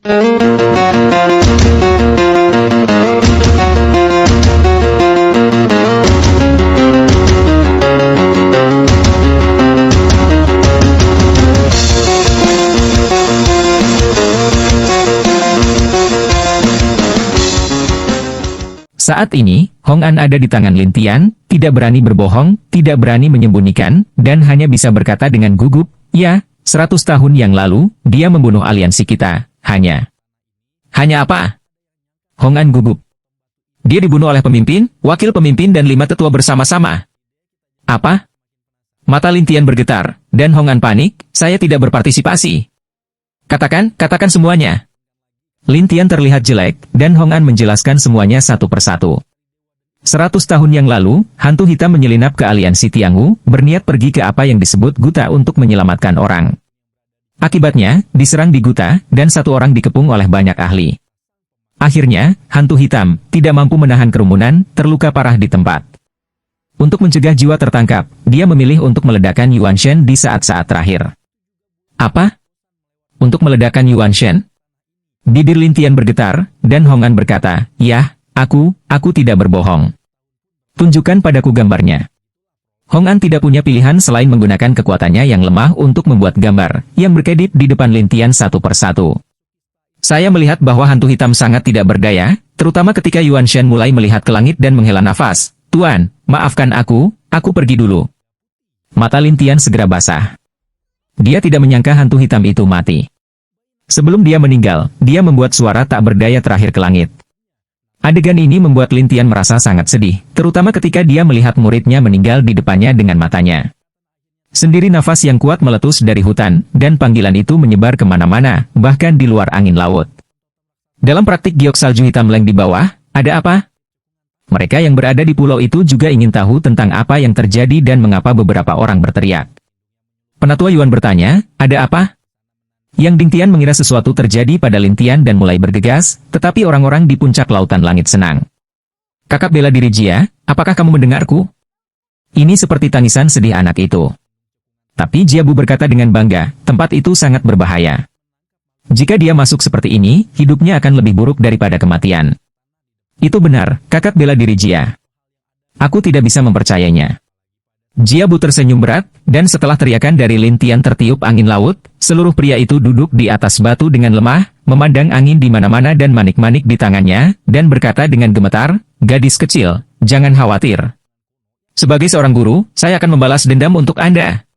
Saat ini, Hong An ada di tangan Lin Tian, tidak berani berbohong, tidak berani menyembunyikan, dan hanya bisa berkata dengan gugup, ya, 100 tahun yang lalu, dia membunuh aliansi kita, hanya apa? Hong An gugup. Dia dibunuh oleh pemimpin, wakil pemimpin dan 5 tetua bersama-sama. Apa? Mata Lin Tian bergetar, dan Hong An panik, saya tidak berpartisipasi. Katakan semuanya. Lin Tian terlihat jelek, dan Hong An menjelaskan semuanya satu persatu. 100 tahun yang lalu, hantu hitam menyelinap ke aliansi Tianghu, berniat pergi ke apa yang disebut Guta untuk menyelamatkan orang. Akibatnya, diserang di Guta, dan 1 orang dikepung oleh banyak ahli. Akhirnya, hantu hitam tidak mampu menahan kerumunan, terluka parah di tempat. Untuk mencegah jiwa tertangkap, dia memilih untuk meledakkan Yuan Shen di saat-saat terakhir. Apa? Untuk meledakkan Yuan Shen? Bibir Lin Tian bergetar, dan Hong An berkata, "Yah, aku tidak berbohong. Tunjukkan padaku gambarnya." Hong An tidak punya pilihan selain menggunakan kekuatannya yang lemah untuk membuat gambar, yang berkedip di depan Lin Tian satu persatu. Saya melihat bahwa hantu hitam sangat tidak berdaya, terutama ketika Yuan Shen mulai melihat ke langit dan menghela nafas. "Tuan, maafkan aku pergi dulu." Mata Lin Tian segera basah. Dia tidak menyangka hantu hitam itu mati. Sebelum dia meninggal, dia membuat suara tak berdaya terakhir ke langit. Adegan ini membuat Lin Tian merasa sangat sedih, terutama ketika dia melihat muridnya meninggal di depannya dengan matanya. Sendiri nafas yang kuat meletus dari hutan, dan panggilan itu menyebar kemana-mana, bahkan di luar angin laut. Dalam praktik giok salju hitam Leng di bawah, ada apa? Mereka yang berada di pulau itu juga ingin tahu tentang apa yang terjadi dan mengapa beberapa orang berteriak. Penatua Yuan bertanya, ada apa? Yang Ding Tian mengira sesuatu terjadi pada Lin Tian dan mulai bergegas, tetapi orang-orang di puncak lautan langit senang. "Kakak bela diri Jia, apakah kamu mendengarku?" Ini seperti tangisan sedih anak itu. Tapi Jia Bu berkata dengan bangga, tempat itu sangat berbahaya. Jika dia masuk seperti ini, hidupnya akan lebih buruk daripada kematian. Itu benar, kakak bela diri Jia. Aku tidak bisa mempercayainya. Jia Bu tersenyum berat, dan setelah teriakan dari Lin Tian tertiup angin laut, seluruh pria itu duduk di atas batu dengan lemah, memandang angin di mana-mana dan manik-manik di tangannya, dan berkata dengan gemetar, "Gadis kecil, jangan khawatir. Sebagai seorang guru, saya akan membalas dendam untuk Anda."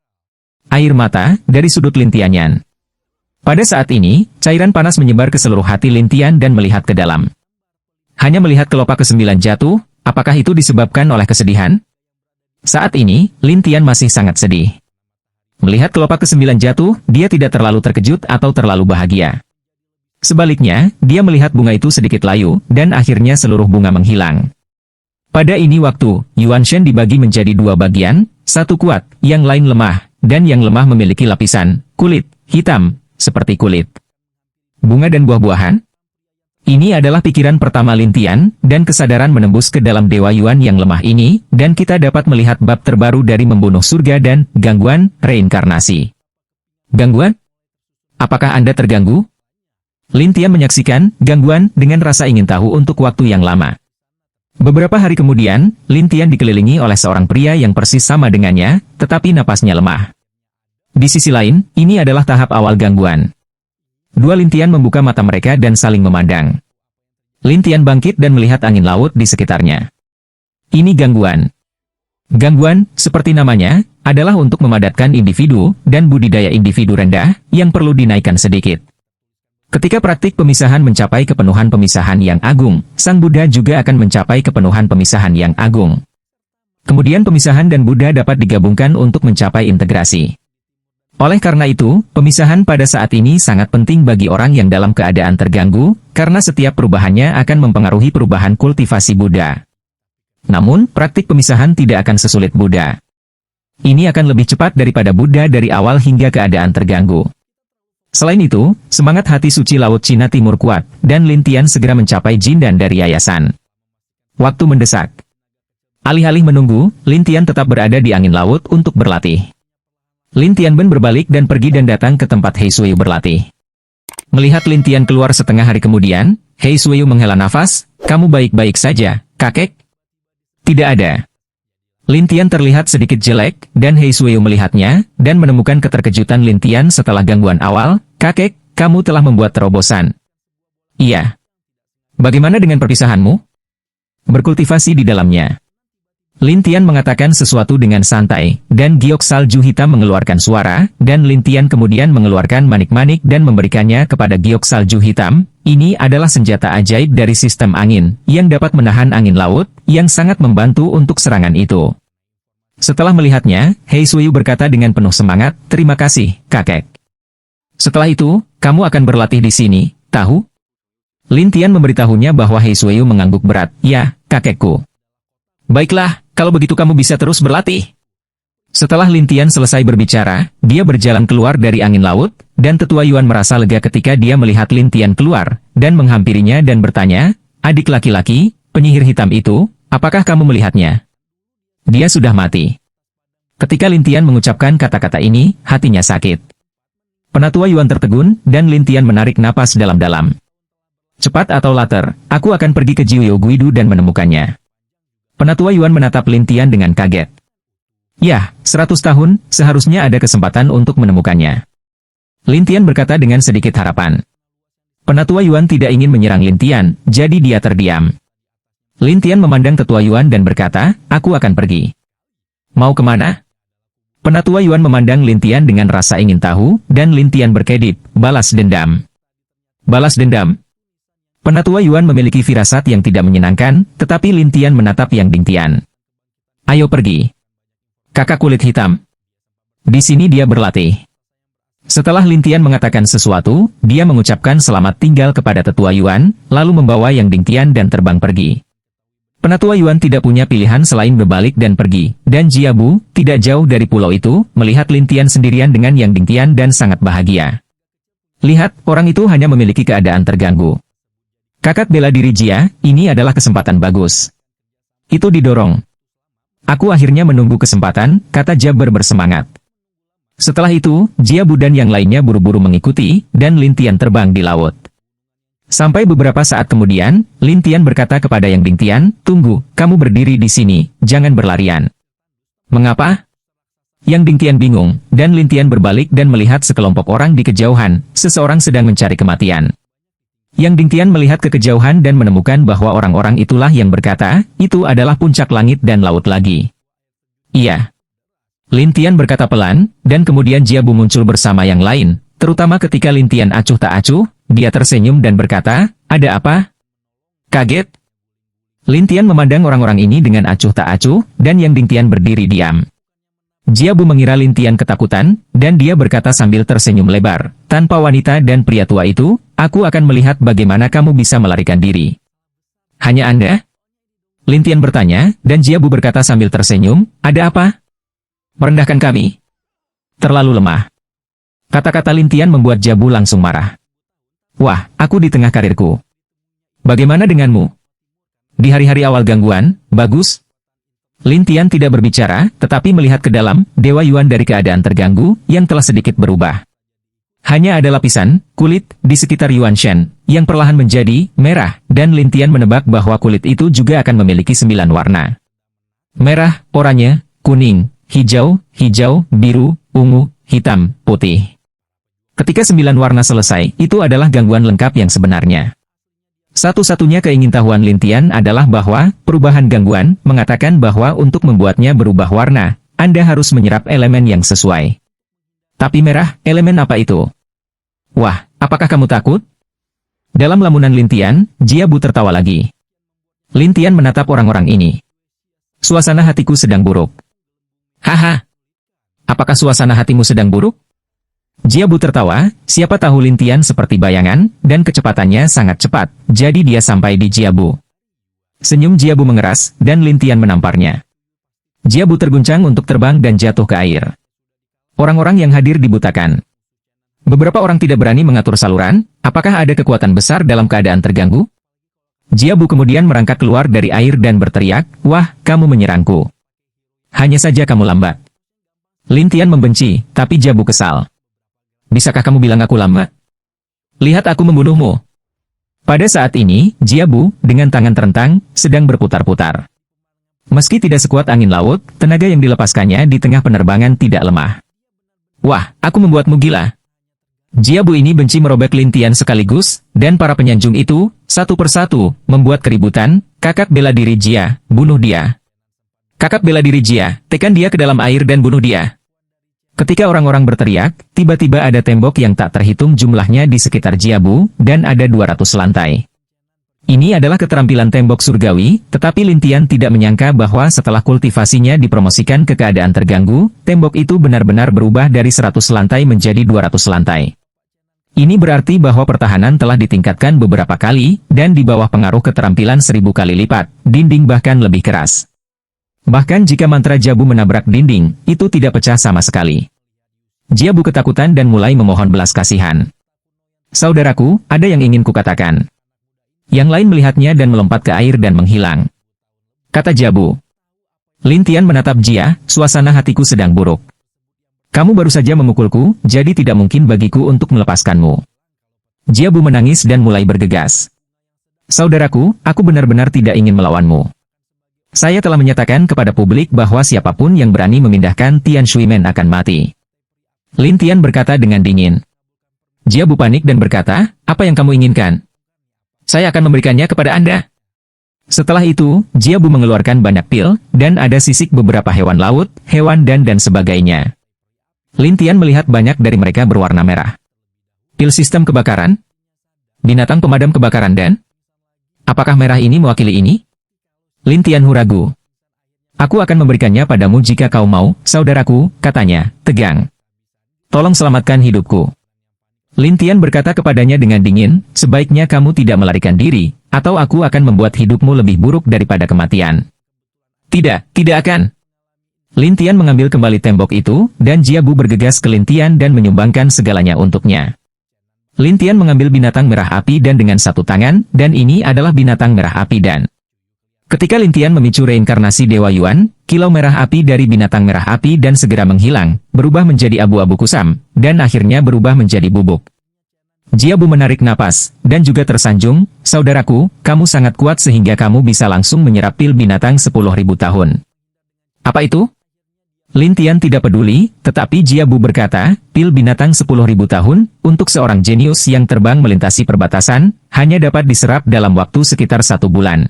Air mata dari sudut Lin Tianyan. Pada saat ini, cairan panas menyebar ke seluruh hati Lin Tian dan melihat ke dalam. Hanya melihat kelopak ke-9 jatuh, apakah itu disebabkan oleh kesedihan? Saat ini, Lin Tian masih sangat sedih. Melihat kelopak ke-9 jatuh, dia tidak terlalu terkejut atau terlalu bahagia. Sebaliknya, dia melihat bunga itu sedikit layu, dan akhirnya seluruh bunga menghilang. Pada ini waktu, Yuan Shen dibagi menjadi 2 bagian, satu kuat, yang lain lemah, dan yang lemah memiliki lapisan kulit hitam, seperti kulit bunga dan buah-buahan. Ini adalah pikiran pertama Lin Tian, dan kesadaran menembus ke dalam Dewa Yuan yang lemah ini, dan kita dapat melihat bab terbaru dari membunuh surga dan gangguan reinkarnasi. Gangguan? Apakah Anda terganggu? Lin Tian menyaksikan gangguan dengan rasa ingin tahu untuk waktu yang lama. Beberapa hari kemudian, Lin Tian dikelilingi oleh seorang pria yang persis sama dengannya, tetapi napasnya lemah. Di sisi lain, ini adalah tahap awal gangguan. Dua Lin Tian membuka mata mereka dan saling memandang. Lin Tian bangkit dan melihat angin laut di sekitarnya. Ini gangguan. Gangguan, seperti namanya, adalah untuk memadatkan individu, dan budidaya individu rendah, yang perlu dinaikkan sedikit. Ketika praktik pemisahan mencapai kepenuhan pemisahan yang agung, Sang Buddha juga akan mencapai kepenuhan pemisahan yang agung. Kemudian pemisahan dan Buddha dapat digabungkan untuk mencapai integrasi. Oleh karena itu, pemisahan pada saat ini sangat penting bagi orang yang dalam keadaan terganggu, karena setiap perubahannya akan mempengaruhi perubahan kultivasi Buddha. Namun, praktik pemisahan tidak akan sesulit Buddha. Ini akan lebih cepat daripada Buddha dari awal hingga keadaan terganggu. Selain itu, semangat hati suci Laut Cina Timur kuat, dan Lin Tian segera mencapai Jindan dari yayasan. Waktu mendesak. Alih-alih menunggu, Lin Tian tetap berada di angin laut untuk berlatih. Lin Tianben berbalik dan pergi dan datang ke tempat He Sui berlatih. Melihat Lin Tian keluar setengah hari kemudian, Hei Suiyu menghela nafas, "Kamu baik-baik saja, kakek?" "Tidak ada." Lin Tian terlihat sedikit jelek, dan Hei Suiyu melihatnya, dan menemukan keterkejutan Lin Tian setelah gangguan awal, "Kakek, kamu telah membuat terobosan." "Iya." "Bagaimana dengan perpisahanmu?" "Berkultivasi di dalamnya." Lin Tian mengatakan sesuatu dengan santai, dan giok salju hitam mengeluarkan suara, dan Lin Tian kemudian mengeluarkan manik-manik dan memberikannya kepada giok salju hitam. Ini adalah senjata ajaib dari sistem angin, yang dapat menahan angin laut, yang sangat membantu untuk serangan itu. Setelah melihatnya, Hei Suiyu berkata dengan penuh semangat, "Terima kasih, kakek." "Setelah itu, kamu akan berlatih di sini, tahu?" Lin Tian memberitahunya bahwa Hei Suiyu mengangguk berat. "Ya, kakekku." "Baiklah, kalau begitu kamu bisa terus berlatih." Setelah Lin Tian selesai berbicara, dia berjalan keluar dari angin laut, dan Tetua Yuan merasa lega ketika dia melihat Lin Tian keluar, dan menghampirinya dan bertanya, "Adik laki-laki, penyihir hitam itu, apakah kamu melihatnya?" "Dia sudah mati." Ketika Lin Tian mengucapkan kata-kata ini, hatinya sakit. Penatua Yuan tertegun, dan Lin Tian menarik napas dalam-dalam. "Cepat atau lambat, aku akan pergi ke Jiuyou Guidu dan menemukannya." Penatua Yuan menatap Lin Tian dengan kaget. "Ya, 100 tahun, seharusnya ada kesempatan untuk menemukannya." Lin Tian berkata dengan sedikit harapan. Penatua Yuan tidak ingin menyerang Lin Tian, jadi dia terdiam. Lin Tian memandang Tetua Yuan dan berkata, "Aku akan pergi." "Mau kemana?" Penatua Yuan memandang Lin Tian dengan rasa ingin tahu, dan Lin Tian berkedip, "Balas dendam." "Balas dendam?" Penatua Yuan memiliki firasat yang tidak menyenangkan, tetapi Lin Tian menatap Yang Ding Tian. "Ayo pergi." "Kakak kulit hitam." Di sini dia berlatih. Setelah Lin Tian mengatakan sesuatu, dia mengucapkan selamat tinggal kepada Tetua Yuan, lalu membawa Yang Ding Tian dan terbang pergi. Penatua Yuan tidak punya pilihan selain berbalik dan pergi, dan Jiabu, tidak jauh dari pulau itu, melihat Lin Tian sendirian dengan Yang Ding Tian dan sangat bahagia. "Lihat, orang itu hanya memiliki keadaan terganggu. Kakak bela diri Jia, ini adalah kesempatan bagus." Itu didorong. "Aku akhirnya menunggu kesempatan," kata Jabber bersemangat. Setelah itu, Jiabu dan yang lainnya buru-buru mengikuti, dan Lin Tian terbang di laut. Sampai beberapa saat kemudian, Lin Tian berkata kepada Yang Ding Tian, "Tunggu, kamu berdiri di sini, jangan berlarian." "Mengapa?" Yang Ding Tian bingung, dan Lin Tian berbalik dan melihat sekelompok orang di kejauhan, seseorang sedang mencari kematian. Yang Ding Tian melihat ke kejauhan dan menemukan bahwa orang-orang itulah yang berkata, "Itu adalah puncak langit dan laut lagi." "Iya." Lin Tian berkata pelan, dan kemudian Jiabu muncul bersama yang lain, terutama ketika Lin Tian acuh tak acuh, dia tersenyum dan berkata, "Ada apa?" "Kaget?" Lin Tian memandang orang-orang ini dengan acuh tak acuh, dan Yang Ding Tian berdiri diam. Jiabu mengira Lin Tian ketakutan, dan dia berkata sambil tersenyum lebar, "Tanpa wanita dan pria tua itu, aku akan melihat bagaimana kamu bisa melarikan diri." "Hanya Anda?" Lin Tian bertanya, dan Jiabu berkata sambil tersenyum, "Ada apa?" "Merendahkan kami." "Terlalu lemah." Kata-kata Lin Tian membuat Jiabu langsung marah. "Wah, aku di tengah karirku. Bagaimana denganmu?" "Di hari-hari awal gangguan, bagus." Lin Tian tidak berbicara, tetapi melihat ke dalam, Dewa Yuan dari keadaan terganggu, yang telah sedikit berubah. Hanya ada lapisan, kulit, di sekitar Yuan Shen, yang perlahan menjadi merah, dan Lin Tian menebak bahwa kulit itu juga akan memiliki 9 warna. Merah, oranye, kuning, hijau, biru, ungu, hitam, putih. Ketika 9 warna selesai, itu adalah gangguan lengkap yang sebenarnya. Satu-satunya keingintahuan Lin Tian adalah bahwa, perubahan gangguan, mengatakan bahwa untuk membuatnya berubah warna, Anda harus menyerap elemen yang sesuai. Tapi merah, elemen apa itu? "Wah, apakah kamu takut?" Dalam lamunan Lin Tian, Jiabu tertawa lagi. Lin Tian menatap orang-orang ini. "Suasana hatiku sedang buruk." "Haha. Apakah suasana hatimu sedang buruk?" Jiabu tertawa, siapa tahu Lin Tian seperti bayangan, dan kecepatannya sangat cepat, jadi dia sampai di Jiabu. Senyum Jiabu mengeras, dan Lin Tian menamparnya. Jiabu terguncang untuk terbang dan jatuh ke air. Orang-orang yang hadir dibutakan. Beberapa orang tidak berani mengatur saluran, apakah ada kekuatan besar dalam keadaan terganggu? Jiabu kemudian merangkak keluar dari air dan berteriak, "Wah, kamu menyerangku. Hanya saja kamu lambat." Lin Tian membenci, tapi Jiabu kesal. "Bisakah kamu bilang aku lambat?" Lihat aku membunuhmu. Pada saat ini, Jiabu, dengan tangan terentang, sedang berputar-putar. Meski tidak sekuat angin laut, tenaga yang dilepaskannya di tengah penerbangan tidak lemah. Wah, aku membuatmu gila. Jiabu ini benci merobek Lintian sekaligus, dan para penyanjung itu, satu persatu, membuat keributan. Kakak bela diri Jia, bunuh dia. Kakak bela diri Jia, tekan dia ke dalam air dan bunuh dia. Ketika orang-orang berteriak, tiba-tiba ada tembok yang tak terhitung jumlahnya di sekitar Jiabu, dan ada 200 lantai. Ini adalah keterampilan tembok surgawi, tetapi Lintian tidak menyangka bahwa setelah kultivasinya dipromosikan ke keadaan terganggu, tembok itu benar-benar berubah dari 100 lantai menjadi 200 lantai. Ini berarti bahwa pertahanan telah ditingkatkan beberapa kali, dan di bawah pengaruh keterampilan 1000 kali lipat, dinding bahkan lebih keras. Bahkan jika mantra Jiabu menabrak dinding, itu tidak pecah sama sekali. Jiabu ketakutan dan mulai memohon belas kasihan. Saudaraku, ada yang ingin kukatakan. Yang lain melihatnya dan melompat ke air dan menghilang. Kata Jiabu. Lintian menatap Jia, suasana hatiku sedang buruk. Kamu baru saja memukulku, jadi tidak mungkin bagiku untuk melepaskanmu. Jiabu menangis dan mulai bergegas. Saudaraku, aku benar-benar tidak ingin melawanmu. Saya telah menyatakan kepada publik bahwa siapapun yang berani memindahkan Tian Shuimen akan mati. Lintian berkata dengan dingin. Jiabu panik dan berkata, apa yang kamu inginkan? Saya akan memberikannya kepada Anda. Setelah itu, Jiabu mengeluarkan banyak pil, dan ada sisik beberapa hewan laut, hewan dan sebagainya. Lintian melihat banyak dari mereka berwarna merah. Pil sistem kebakaran? Binatang pemadam kebakaran dan? Apakah merah ini mewakili ini? Lintian ragu. Aku akan memberikannya padamu jika kau mau, saudaraku, katanya, tegang. Tolong selamatkan hidupku. Lintian berkata kepadanya dengan dingin, sebaiknya kamu tidak melarikan diri, atau aku akan membuat hidupmu lebih buruk daripada kematian. Tidak akan. Lintian mengambil kembali tembok itu, dan Jiabu bergegas ke Lintian dan menyumbangkan segalanya untuknya. Lintian mengambil binatang merah api dan dengan satu tangan, dan ini adalah binatang merah api dan. Ketika Lintian memicu reinkarnasi Dewa Yuan, kilau merah api dari binatang merah api dan segera menghilang, berubah menjadi abu-abu kusam, dan akhirnya berubah menjadi bubuk. Jiabu menarik napas, dan juga tersanjung, saudaraku, kamu sangat kuat sehingga kamu bisa langsung menyerap pil binatang 10.000 tahun. Apa itu? Lintian tidak peduli, tetapi Jiabu berkata, pil binatang 10.000 tahun, untuk seorang jenius yang terbang melintasi perbatasan, hanya dapat diserap dalam waktu sekitar 1 bulan.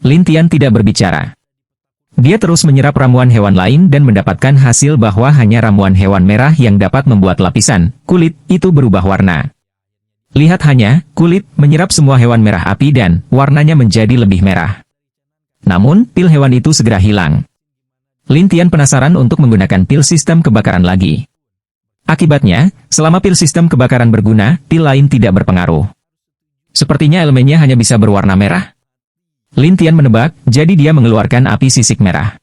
Lintian tidak berbicara. Dia terus menyerap ramuan hewan lain dan mendapatkan hasil bahwa hanya ramuan hewan merah yang dapat membuat lapisan kulit itu berubah warna. Lihat hanya, kulit menyerap semua hewan merah api dan warnanya menjadi lebih merah. Namun, pil hewan itu segera hilang. Lintian penasaran untuk menggunakan pil sistem kebakaran lagi. Akibatnya, selama pil sistem kebakaran berguna, pil lain tidak berpengaruh. Sepertinya elemennya hanya bisa berwarna merah. Lintian menebak, jadi dia mengeluarkan api sisik merah.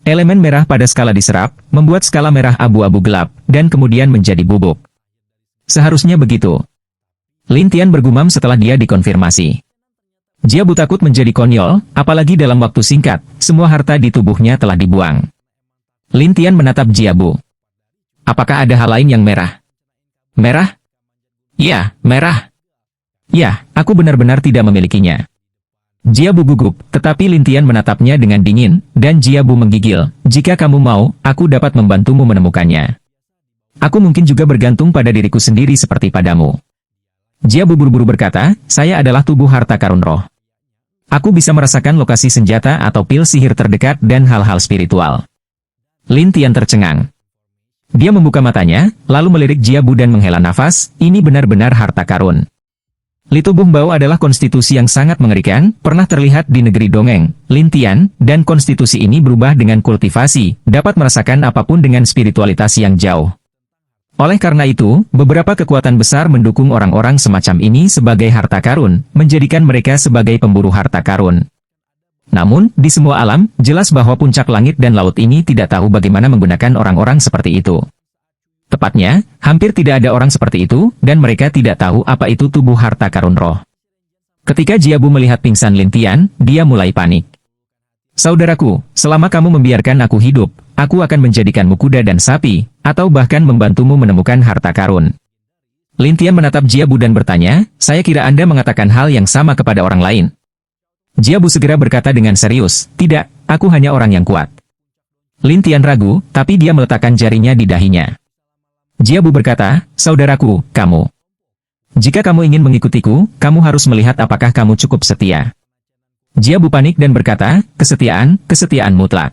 Elemen merah pada skala diserap, membuat skala merah abu-abu gelap, dan kemudian menjadi bubuk. Seharusnya begitu. Lintian bergumam setelah dia dikonfirmasi. Jiabu takut menjadi konyol, apalagi dalam waktu singkat, semua harta di tubuhnya telah dibuang. Lintian menatap Jiabu. Apakah ada hal lain yang merah? Merah? Ya, merah. Ya, aku benar-benar tidak memilikinya. Jiabu gugup, tetapi Lintian menatapnya dengan dingin, dan Jiabu menggigil, jika kamu mau, aku dapat membantumu menemukannya. Aku mungkin juga bergantung pada diriku sendiri seperti padamu. Jiabu buru-buru berkata, saya adalah tubuh harta karun roh. Aku bisa merasakan lokasi senjata atau pil sihir terdekat dan hal-hal spiritual. Lintian tercengang. Dia membuka matanya, lalu melirik Jiabu dan menghela nafas, ini benar-benar harta karun. Li Tubuh Bau adalah konstitusi yang sangat mengerikan, pernah terlihat di negeri dongeng, Lintian, dan konstitusi ini berubah dengan kultivasi, dapat merasakan apapun dengan spiritualitas yang jauh. Oleh karena itu, beberapa kekuatan besar mendukung orang-orang semacam ini sebagai harta karun, menjadikan mereka sebagai pemburu harta karun. Namun, di semua alam, jelas bahwa puncak langit dan laut ini tidak tahu bagaimana menggunakan orang-orang seperti itu. Tepatnya, hampir tidak ada orang seperti itu, dan mereka tidak tahu apa itu tubuh harta karun roh. Ketika Jiabu melihat pingsan Lintian, dia mulai panik. Saudaraku, selama kamu membiarkan aku hidup, aku akan menjadikanmu kuda dan sapi, atau bahkan membantumu menemukan harta karun. Lin Tian menatap Jiabu dan bertanya, saya kira Anda mengatakan hal yang sama kepada orang lain. Jiabu segera berkata dengan serius, tidak, aku hanya orang yang kuat. Lin Tian ragu, tapi dia meletakkan jarinya di dahinya. Jiabu berkata, saudaraku, kamu. Jika kamu ingin mengikutiku, kamu harus melihat apakah kamu cukup setia. Jiabu panik dan berkata, kesetiaan, kesetiaan mutlak.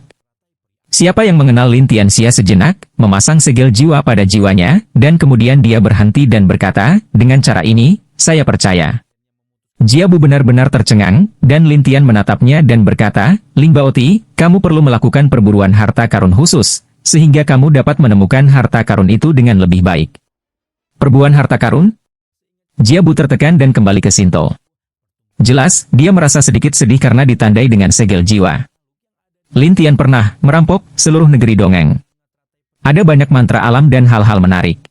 Siapa yang mengenal Lin Tianxia sejenak, memasang segel jiwa pada jiwanya, dan kemudian dia berhenti dan berkata, dengan cara ini, saya percaya. Jiabu benar-benar tercengang, dan Lin Tian menatapnya dan berkata, Ling Baoti, kamu perlu melakukan perburuan harta karun khusus, sehingga kamu dapat menemukan harta karun itu dengan lebih baik. Perburuan harta karun? Jiabu tertekan dan kembali ke Sinto. Jelas, dia merasa sedikit sedih karena ditandai dengan segel jiwa. Lin Tian pernah merampok seluruh negeri dongeng. Ada banyak mantra alam dan hal-hal menarik.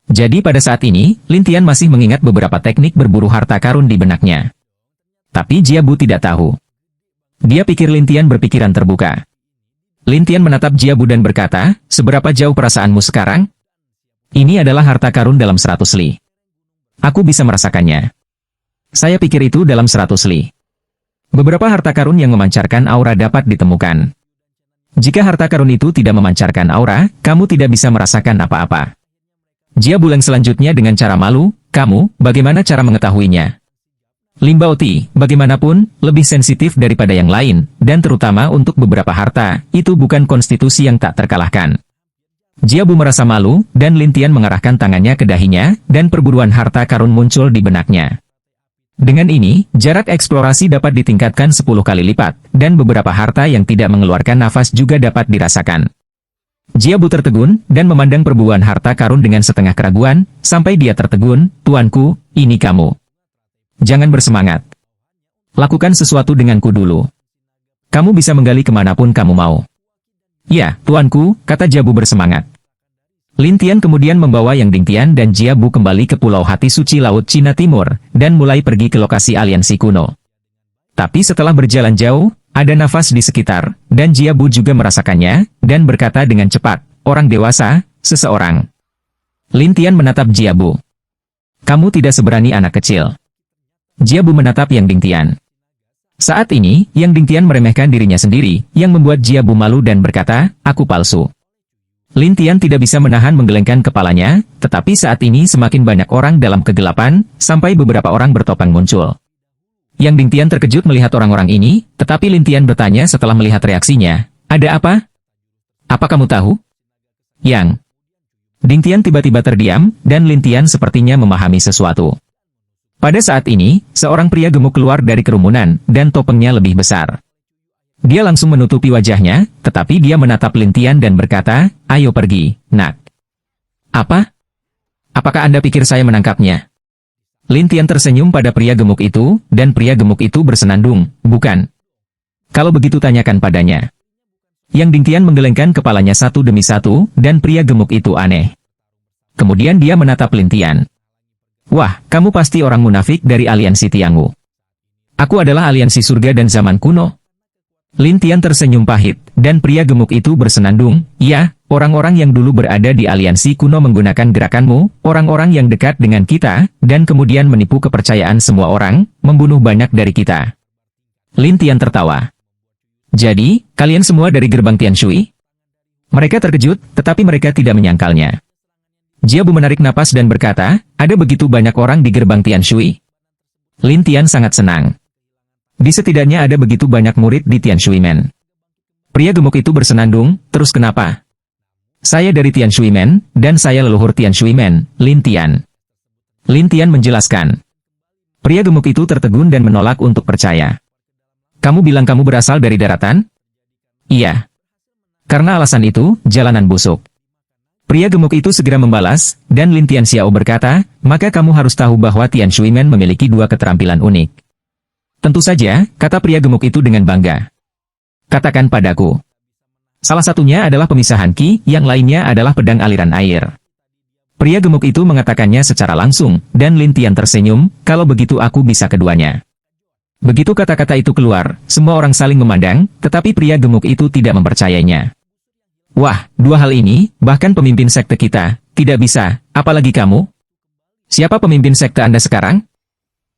Jadi pada saat ini, Lin Tian masih mengingat beberapa teknik berburu harta karun di benaknya. Tapi Jiabu tidak tahu. Dia pikir Lin Tian berpikiran terbuka. Lin Tian menatap Jiabu dan berkata, seberapa jauh perasaanmu sekarang? Ini adalah harta karun dalam 100 li. Aku bisa merasakannya. Saya pikir itu dalam 100 li. Beberapa harta karun yang memancarkan aura dapat ditemukan. Jika harta karun itu tidak memancarkan aura, kamu tidak bisa merasakan apa-apa. Jiabu Leng selanjutnya dengan cara malu, kamu, bagaimana cara mengetahuinya? Ling Baoti, bagaimanapun, lebih sensitif daripada yang lain, dan terutama untuk beberapa harta, itu bukan konstitusi yang tak terkalahkan. Jiabu merasa malu, dan Lin Tian mengarahkan tangannya ke dahinya, dan perburuan harta karun muncul di benaknya. Dengan ini, jarak eksplorasi dapat ditingkatkan 10 kali lipat, dan beberapa harta yang tidak mengeluarkan nafas juga dapat dirasakan. Jiabu tertegun, dan memandang perburuan harta karun dengan setengah keraguan, sampai dia tertegun, tuanku, ini kamu. Jangan bersemangat. Lakukan sesuatu denganku dulu. Kamu bisa menggali kemanapun kamu mau. Ya, tuanku, kata Jiabu bersemangat. Lin Tian kemudian membawa Yang Dingtian dan Jiabu kembali ke Pulau Hati Suci Laut Cina Timur, dan mulai pergi ke lokasi aliansi kuno. Tapi setelah berjalan jauh, ada nafas di sekitar, dan Jiabu juga merasakannya, dan berkata dengan cepat, orang dewasa, seseorang. Lin Tian menatap Jiabu. Kamu tidak seberani anak kecil. Jiabu menatap Yang Dingtian. Saat ini, Yang Dingtian meremehkan dirinya sendiri, yang membuat Jiabu malu dan berkata, aku palsu. Lin Tian tidak bisa menahan menggelengkan kepalanya, tetapi saat ini semakin banyak orang dalam kegelapan, sampai beberapa orang bertopeng muncul. Yang Dingtian terkejut melihat orang-orang ini, tetapi Lin Tian bertanya setelah melihat reaksinya, ada apa? Apa kamu tahu? Yang Dingtian tiba-tiba terdiam, dan Lin Tian sepertinya memahami sesuatu. Pada saat ini, seorang pria gemuk keluar dari kerumunan, dan topengnya lebih besar. Dia langsung menutupi wajahnya, tetapi dia menatap Lin Tian dan berkata, ayo pergi, nak. Apa? Apakah Anda pikir saya menangkapnya? Lin Tian tersenyum pada pria gemuk itu, dan pria gemuk itu bersenandung, bukan. Kalau begitu tanyakan padanya. Yang Dingtian menggelengkan kepalanya satu demi satu, dan pria gemuk itu aneh. Kemudian dia menatap Lin Tian. Wah, kamu pasti orang munafik dari aliansi Tiangwu. Aku adalah aliansi surga dan zaman kuno. Lin Tian tersenyum pahit, dan pria gemuk itu bersenandung, ya, orang-orang yang dulu berada di aliansi kuno menggunakan gerakanmu, orang-orang yang dekat dengan kita, dan kemudian menipu kepercayaan semua orang, membunuh banyak dari kita. Lin Tian tertawa. Jadi, kalian semua dari gerbang Tianshui? Mereka terkejut, tetapi mereka tidak menyangkalnya. Jiabu menarik napas dan berkata, ada begitu banyak orang di gerbang Tianshui. Lin Tian sangat senang. Di setidaknya ada begitu banyak murid di Tianshui Men. Pria gemuk itu bersenandung, terus kenapa? Saya dari Tianshui Men, dan saya leluhur Tianshui Men, Lin Tian. Lin Tian menjelaskan. Pria gemuk itu tertegun dan menolak untuk percaya. Kamu bilang kamu berasal dari daratan? Iya. Karena alasan itu, jalanan busuk. Pria gemuk itu segera membalas, dan Lin Tian Xiao berkata, maka kamu harus tahu bahwa Tianshui Men memiliki dua keterampilan unik. Tentu saja, kata pria gemuk itu dengan bangga. Katakan padaku. Salah satunya adalah pemisahan Qi, yang lainnya adalah pedang aliran air. Pria gemuk itu mengatakannya secara langsung, dan Lin Tian tersenyum, kalau begitu aku bisa keduanya. Begitu kata-kata itu keluar, semua orang saling memandang, tetapi pria gemuk itu tidak mempercayainya. Wah, dua hal ini, bahkan pemimpin sekte kita, tidak bisa, apalagi kamu? Siapa pemimpin sekte Anda sekarang?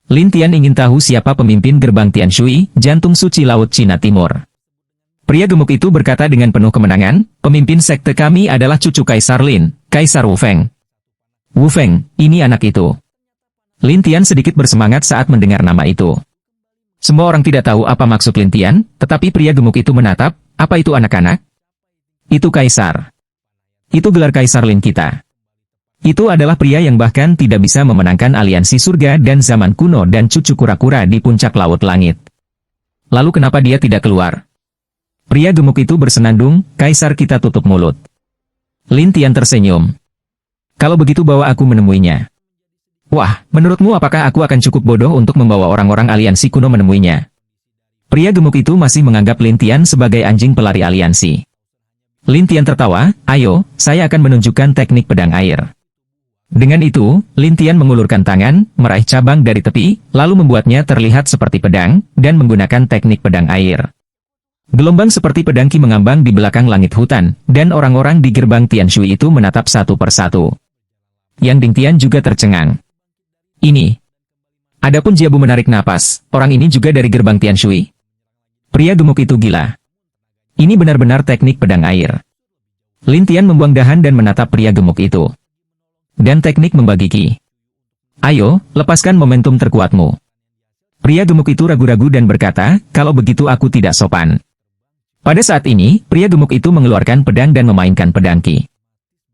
Lin Tian ingin tahu siapa pemimpin gerbang Tianshui, jantung suci Laut Cina Timur. Pria gemuk itu berkata dengan penuh kemenangan, pemimpin sekte kami adalah cucu Kaisar Lin, Kaisar Wu Feng. Wu Feng, ini anak itu. Lin Tian sedikit bersemangat saat mendengar nama itu. Semua orang tidak tahu apa maksud Lin Tian, tetapi pria gemuk itu menatap, apa itu anak-anak? Itu Kaisar. Itu gelar Kaisar Lin kita. Itu adalah pria yang bahkan tidak bisa memenangkan aliansi surga dan zaman kuno dan cucu kura-kura di puncak laut langit. Lalu kenapa dia tidak keluar? Pria gemuk itu bersenandung, Kaisar kita tutup mulut. Lin Tian tersenyum. Kalau begitu bawa aku menemuinya. Wah, menurutmu apakah aku akan cukup bodoh untuk membawa orang-orang aliansi kuno menemuinya? Pria gemuk itu masih menganggap Lin Tian sebagai anjing pelari aliansi. Lin Tian tertawa, ayo, saya akan menunjukkan teknik pedang air. Dengan itu, Lin Tian mengulurkan tangan, meraih cabang dari tepi, lalu membuatnya terlihat seperti pedang, dan menggunakan teknik pedang air. Gelombang seperti pedang Qi mengambang di belakang langit hutan, dan orang-orang di gerbang Tianshui itu menatap satu persatu. Yang Ding Tian juga tercengang. Ini. Adapun Jiabu menarik napas, orang ini juga dari gerbang Tianshui. Pria gemuk itu gila. Ini benar-benar teknik pedang air. Lin Tian membuang dahan dan menatap pria gemuk itu. Dan teknik membagi Qi. Ayo, lepaskan momentum terkuatmu. Pria gemuk itu ragu-ragu dan berkata, kalau begitu aku tidak sopan. Pada saat ini, pria gemuk itu mengeluarkan pedang dan memainkan pedang Qi.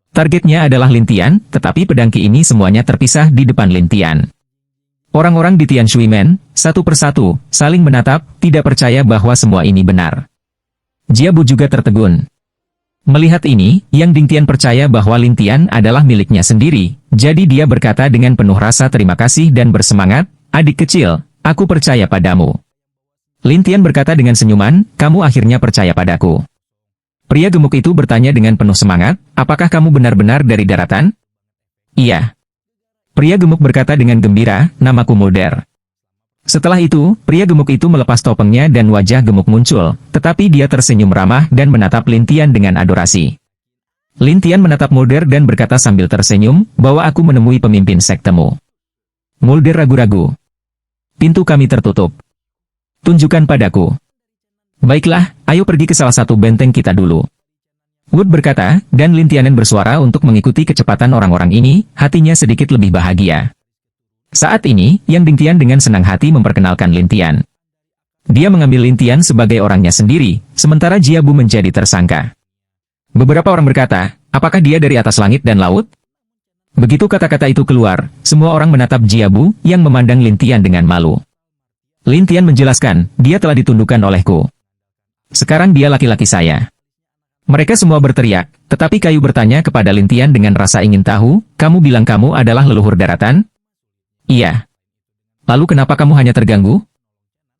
Targetnya adalah Lin Tian, tetapi pedang Qi ini semuanya terpisah di depan Lin Tian. Orang-orang di Tianshui Men, satu persatu, saling menatap, tidak percaya bahwa semua ini benar. Jiabu juga tertegun. Melihat ini, Yang Ding Tian percaya bahwa Lin Tian adalah miliknya sendiri, jadi dia berkata dengan penuh rasa terima kasih dan bersemangat, adik kecil, aku percaya padamu. Lin Tian berkata dengan senyuman, kamu akhirnya percaya padaku. Pria gemuk itu bertanya dengan penuh semangat, apakah kamu benar-benar dari daratan? Iya. Pria gemuk berkata dengan gembira, namaku Mulder. Setelah itu, pria gemuk itu melepas topengnya dan wajah gemuk muncul, tetapi dia tersenyum ramah dan menatap Lin Tian dengan adorasi. Lin Tian menatap Mulder dan berkata sambil tersenyum, bahwa aku menemui pemimpin sektemu. Mulder ragu-ragu. Pintu kami tertutup. Tunjukkan padaku. Baiklah, ayo pergi ke salah satu benteng kita dulu. Wood berkata, dan Lin Tianen bersuara untuk mengikuti kecepatan orang-orang ini, hatinya sedikit lebih bahagia. Saat ini, Yang Ding Tian dengan senang hati memperkenalkan Lin Tian. Dia mengambil Lin Tian sebagai orangnya sendiri, sementara Jiabu menjadi tersangka. Beberapa orang berkata, apakah dia dari atas langit dan laut? Begitu kata-kata itu keluar, semua orang menatap Jiabu, yang memandang Lin Tian dengan malu. Lin Tian menjelaskan, dia telah ditundukkan olehku. Sekarang dia laki-laki saya. Mereka semua berteriak, tetapi Kayu bertanya kepada Lin Tian dengan rasa ingin tahu, kamu bilang kamu adalah leluhur daratan? Iya. Lalu kenapa kamu hanya terganggu?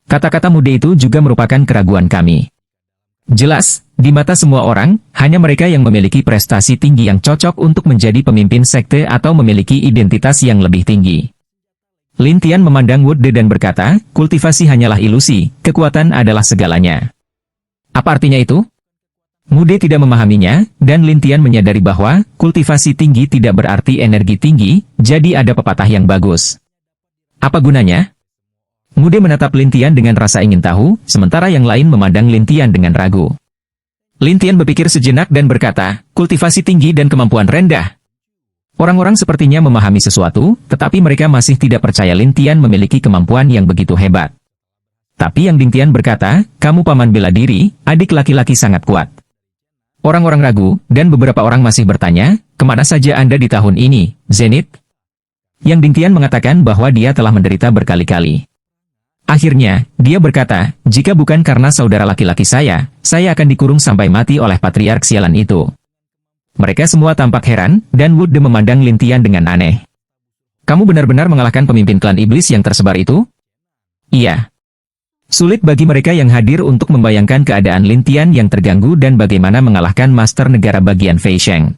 Kata-kata muda itu juga merupakan keraguan kami. Jelas, di mata semua orang, hanya mereka yang memiliki prestasi tinggi yang cocok untuk menjadi pemimpin sekte atau memiliki identitas yang lebih tinggi. Lin Tian memandang Wood dan berkata, kultivasi hanyalah ilusi, kekuatan adalah segalanya. Apa artinya itu? Mude tidak memahaminya, dan Lin Tian menyadari bahwa kultivasi tinggi tidak berarti energi tinggi, jadi ada pepatah yang bagus. Apa gunanya? Mude menatap Lin Tian dengan rasa ingin tahu, sementara yang lain memandang Lin Tian dengan ragu. Lin Tian berpikir sejenak dan berkata, kultivasi tinggi dan kemampuan rendah. Orang-orang sepertinya memahami sesuatu, tetapi mereka masih tidak percaya Lin Tian memiliki kemampuan yang begitu hebat. Tapi Yang Ding Tian berkata, kamu paman bela diri, adik laki-laki sangat kuat. Orang-orang ragu, dan beberapa orang masih bertanya, kemana saja Anda di tahun ini, Zenith? Yang Ding Tian mengatakan bahwa dia telah menderita berkali-kali. Akhirnya, dia berkata, jika bukan karena saudara laki-laki saya akan dikurung sampai mati oleh patriark sialan itu. Mereka semua tampak heran, dan Wood memandang Lin Tian dengan aneh. Kamu benar-benar mengalahkan pemimpin klan iblis yang tersebar itu? Iya. Sulit bagi mereka yang hadir untuk membayangkan keadaan Lin Tian yang terganggu dan bagaimana mengalahkan master negara bagian Fei Sheng.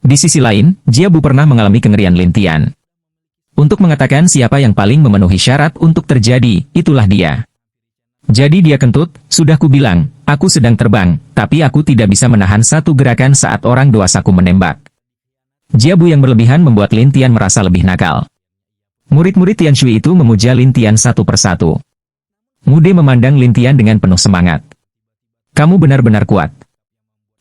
Di sisi lain, Jiabu pernah mengalami kengerian Lin Tian. Untuk mengatakan siapa yang paling memenuhi syarat untuk terjadi, itulah dia. Jadi dia kentut, sudah kubilang, aku sedang terbang, tapi aku tidak bisa menahan satu gerakan saat orang doasaku menembak. Jiabu yang berlebihan membuat Lin Tian merasa lebih nakal. Murid-murid Tian Shui itu memuja Lin Tian satu persatu. Mude memandang Lin Tian dengan penuh semangat. Kamu benar-benar kuat.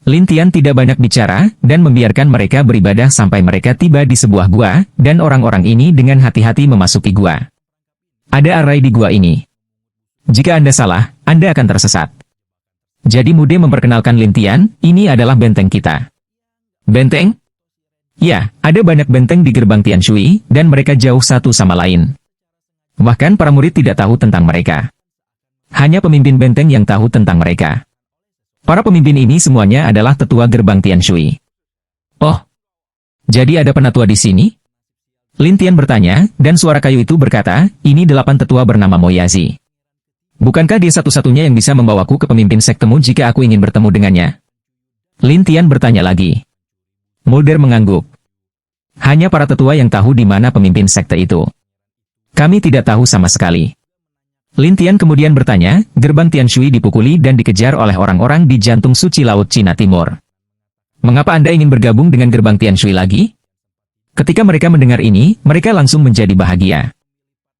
Lin Tian tidak banyak bicara, dan membiarkan mereka beribadah sampai mereka tiba di sebuah gua, dan orang-orang ini dengan hati-hati memasuki gua. Ada arai di gua ini. Jika Anda salah, Anda akan tersesat. Jadi Mude memperkenalkan Lin Tian, ini adalah benteng kita. Benteng? Ya, ada banyak benteng di gerbang Tian Shui, dan mereka jauh satu sama lain. Bahkan para murid tidak tahu tentang mereka. Hanya pemimpin benteng yang tahu tentang mereka. Para pemimpin ini semuanya adalah tetua gerbang Tian Shui. Oh, jadi ada penatua di sini? Lin Tian bertanya, dan suara kayu itu berkata, ini 8 tetua bernama Moyazi. Bukankah dia satu-satunya yang bisa membawaku ke pemimpin sektemu jika aku ingin bertemu dengannya? Lin Tian bertanya lagi. Mulder mengangguk. Hanya para tetua yang tahu di mana pemimpin sekte itu. Kami tidak tahu sama sekali. Lin Tian kemudian bertanya, gerbang Tian Shui dipukuli dan dikejar oleh orang-orang di jantung suci Laut Cina Timur. Mengapa Anda ingin bergabung dengan gerbang Tian Shui lagi? Ketika mereka mendengar ini, mereka langsung menjadi bahagia.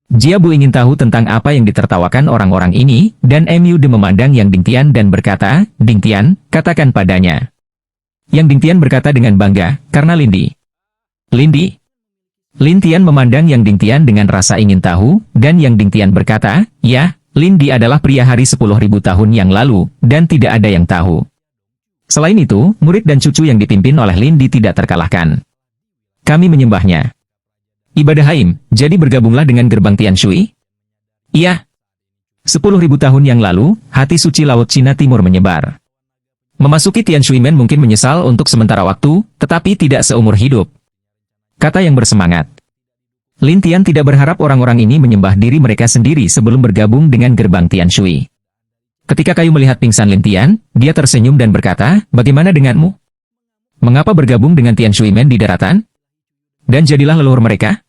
Jiabu ingin tahu tentang apa yang ditertawakan orang-orang ini, dan Mude memandang Yang Dingtian dan berkata, Dingtian, katakan padanya. Yang Dingtian berkata dengan bangga, karena Lindi. Lindi? Lin Tian memandang Yang Dingtian dengan rasa ingin tahu, dan Yang Dingtian berkata, ya, Lindi adalah pria hari 10.000 tahun yang lalu, dan tidak ada yang tahu. Selain itu, murid dan cucu yang dipimpin oleh Lindi tidak terkalahkan. Kami menyembahnya. Ibadah Haim, jadi bergabunglah dengan gerbang Tian Shui? Iya. 10.000 tahun yang lalu, hati suci Laut Cina Timur menyebar. Memasuki Tian Shui Men mungkin menyesal untuk sementara waktu, tetapi tidak seumur hidup. Kata yang bersemangat. Lin Tian tidak berharap orang-orang ini menyembah diri mereka sendiri sebelum bergabung dengan gerbang Tian Shui. Ketika Kayu melihat pingsan Lin Tian, dia tersenyum dan berkata, bagaimana denganmu? Mengapa bergabung dengan Tian Shui Men di daratan? Dan jadilah leluhur mereka?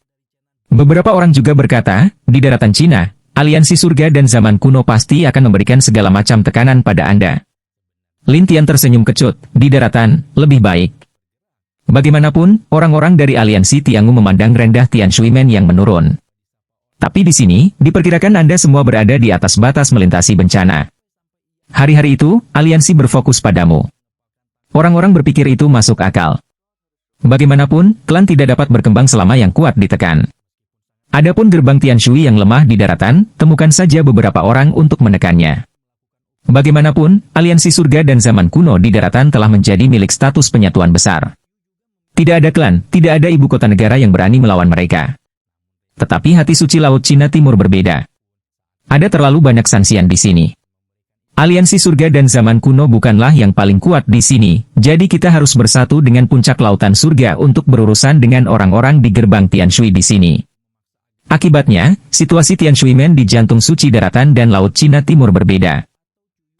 Beberapa orang juga berkata, di daratan Cina, aliansi surga dan zaman kuno pasti akan memberikan segala macam tekanan pada Anda. Lin Tian tersenyum kecut, di daratan, lebih baik. Bagaimanapun, orang-orang dari aliansi Tiangu memandang rendah Tian Shui Men yang menurun. Tapi di sini, diperkirakan Anda semua berada di atas batas melintasi bencana. Hari-hari itu, aliansi berfokus padamu. Orang-orang berpikir itu masuk akal. Bagaimanapun, klan tidak dapat berkembang selama yang kuat ditekan. Adapun gerbang Tian Shui yang lemah di daratan, temukan saja beberapa orang untuk menekannya. Bagaimanapun, aliansi surga dan zaman kuno di daratan telah menjadi milik status penyatuan besar. Tidak ada klan, tidak ada ibu kota negara yang berani melawan mereka. Tetapi hati suci Laut Cina Timur berbeda. Ada terlalu banyak sanksian di sini. Aliansi surga dan zaman kuno bukanlah yang paling kuat di sini, jadi kita harus bersatu dengan puncak lautan surga untuk berurusan dengan orang-orang di gerbang Tian Shui di sini. Akibatnya, situasi Tian Shui Men di jantung suci daratan dan Laut Cina Timur berbeda.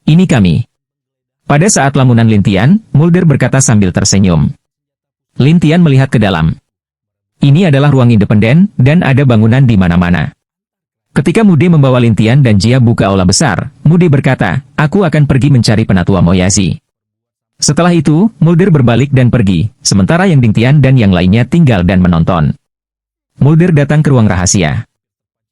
Ini kami. Pada saat lamunan Lin Tian, Mulder berkata sambil tersenyum. Lin Tian melihat ke dalam. Ini adalah ruang independen, dan ada bangunan di mana-mana. Ketika Mude membawa Lin Tian dan Jia buka aula besar, Mude berkata, aku akan pergi mencari penatua Moyazi. Setelah itu, Mulder berbalik dan pergi, sementara Yang Dingtian dan yang lainnya tinggal dan menonton. Mulder datang ke ruang rahasia.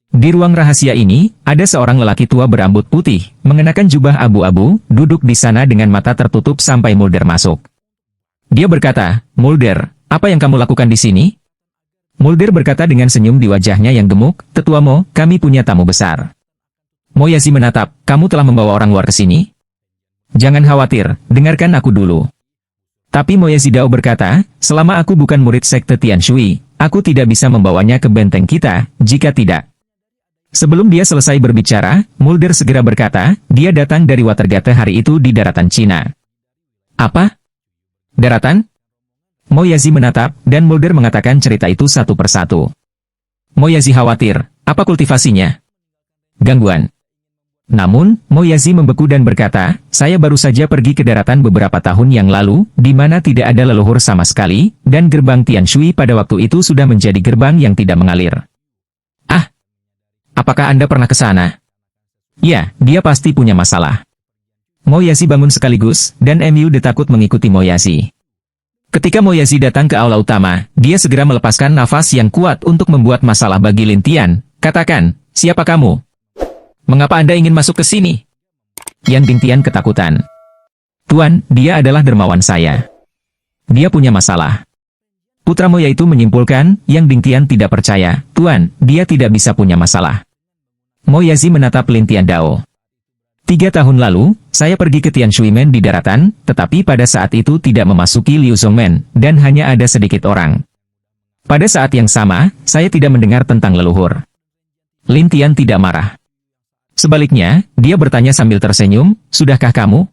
Di ruang rahasia ini, ada seorang lelaki tua berambut putih, mengenakan jubah abu-abu, duduk di sana dengan mata tertutup sampai Mulder masuk. Dia berkata, Mulder, apa yang kamu lakukan di sini? Mulder berkata dengan senyum di wajahnya yang gemuk, Tetua Mo, kami punya tamu besar. Moyazi menatap, kamu telah membawa orang luar ke sini? Jangan khawatir, dengarkan aku dulu. Tapi Moyazi Dao berkata, selama aku bukan murid sekte Tian Shui, aku tidak bisa membawanya ke benteng kita, jika tidak. Sebelum dia selesai berbicara, Mulder segera berkata, dia datang dari Watergate hari itu di daratan Cina. Apa? Daratan? Moyazi menatap, dan Mulder mengatakan cerita itu satu persatu. Moyazi khawatir, apa kultivasinya? Gangguan. Namun, Moyazi membeku dan berkata, saya baru saja pergi ke daratan beberapa tahun yang lalu, di mana tidak ada leluhur sama sekali, dan gerbang Tian Shui pada waktu itu sudah menjadi gerbang yang tidak mengalir. Ah! Apakah Anda pernah ke sana? Ya, dia pasti punya masalah. Moyazi bangun sekaligus, dan Mude takut mengikuti Moyazi. Ketika Moyazi datang ke aula utama, dia segera melepaskan nafas yang kuat untuk membuat masalah bagi Lin Tian. Katakan, siapa kamu? Mengapa Anda ingin masuk ke sini? Yang Ding Tian ketakutan. Tuan, dia adalah dermawan saya. Dia punya masalah. Putra Moya itu menyimpulkan, Yang Ding Tian tidak percaya. Tuan, dia tidak bisa punya masalah. Moyazi menatap Lin Tian Dao. 3 tahun lalu, saya pergi ke Tian Shui Men di daratan, tetapi pada saat itu tidak memasuki Liu Zongmen, dan hanya ada sedikit orang. Pada saat yang sama, saya tidak mendengar tentang leluhur. Lin Tian tidak marah. Sebaliknya, dia bertanya sambil tersenyum, sudahkah kamu?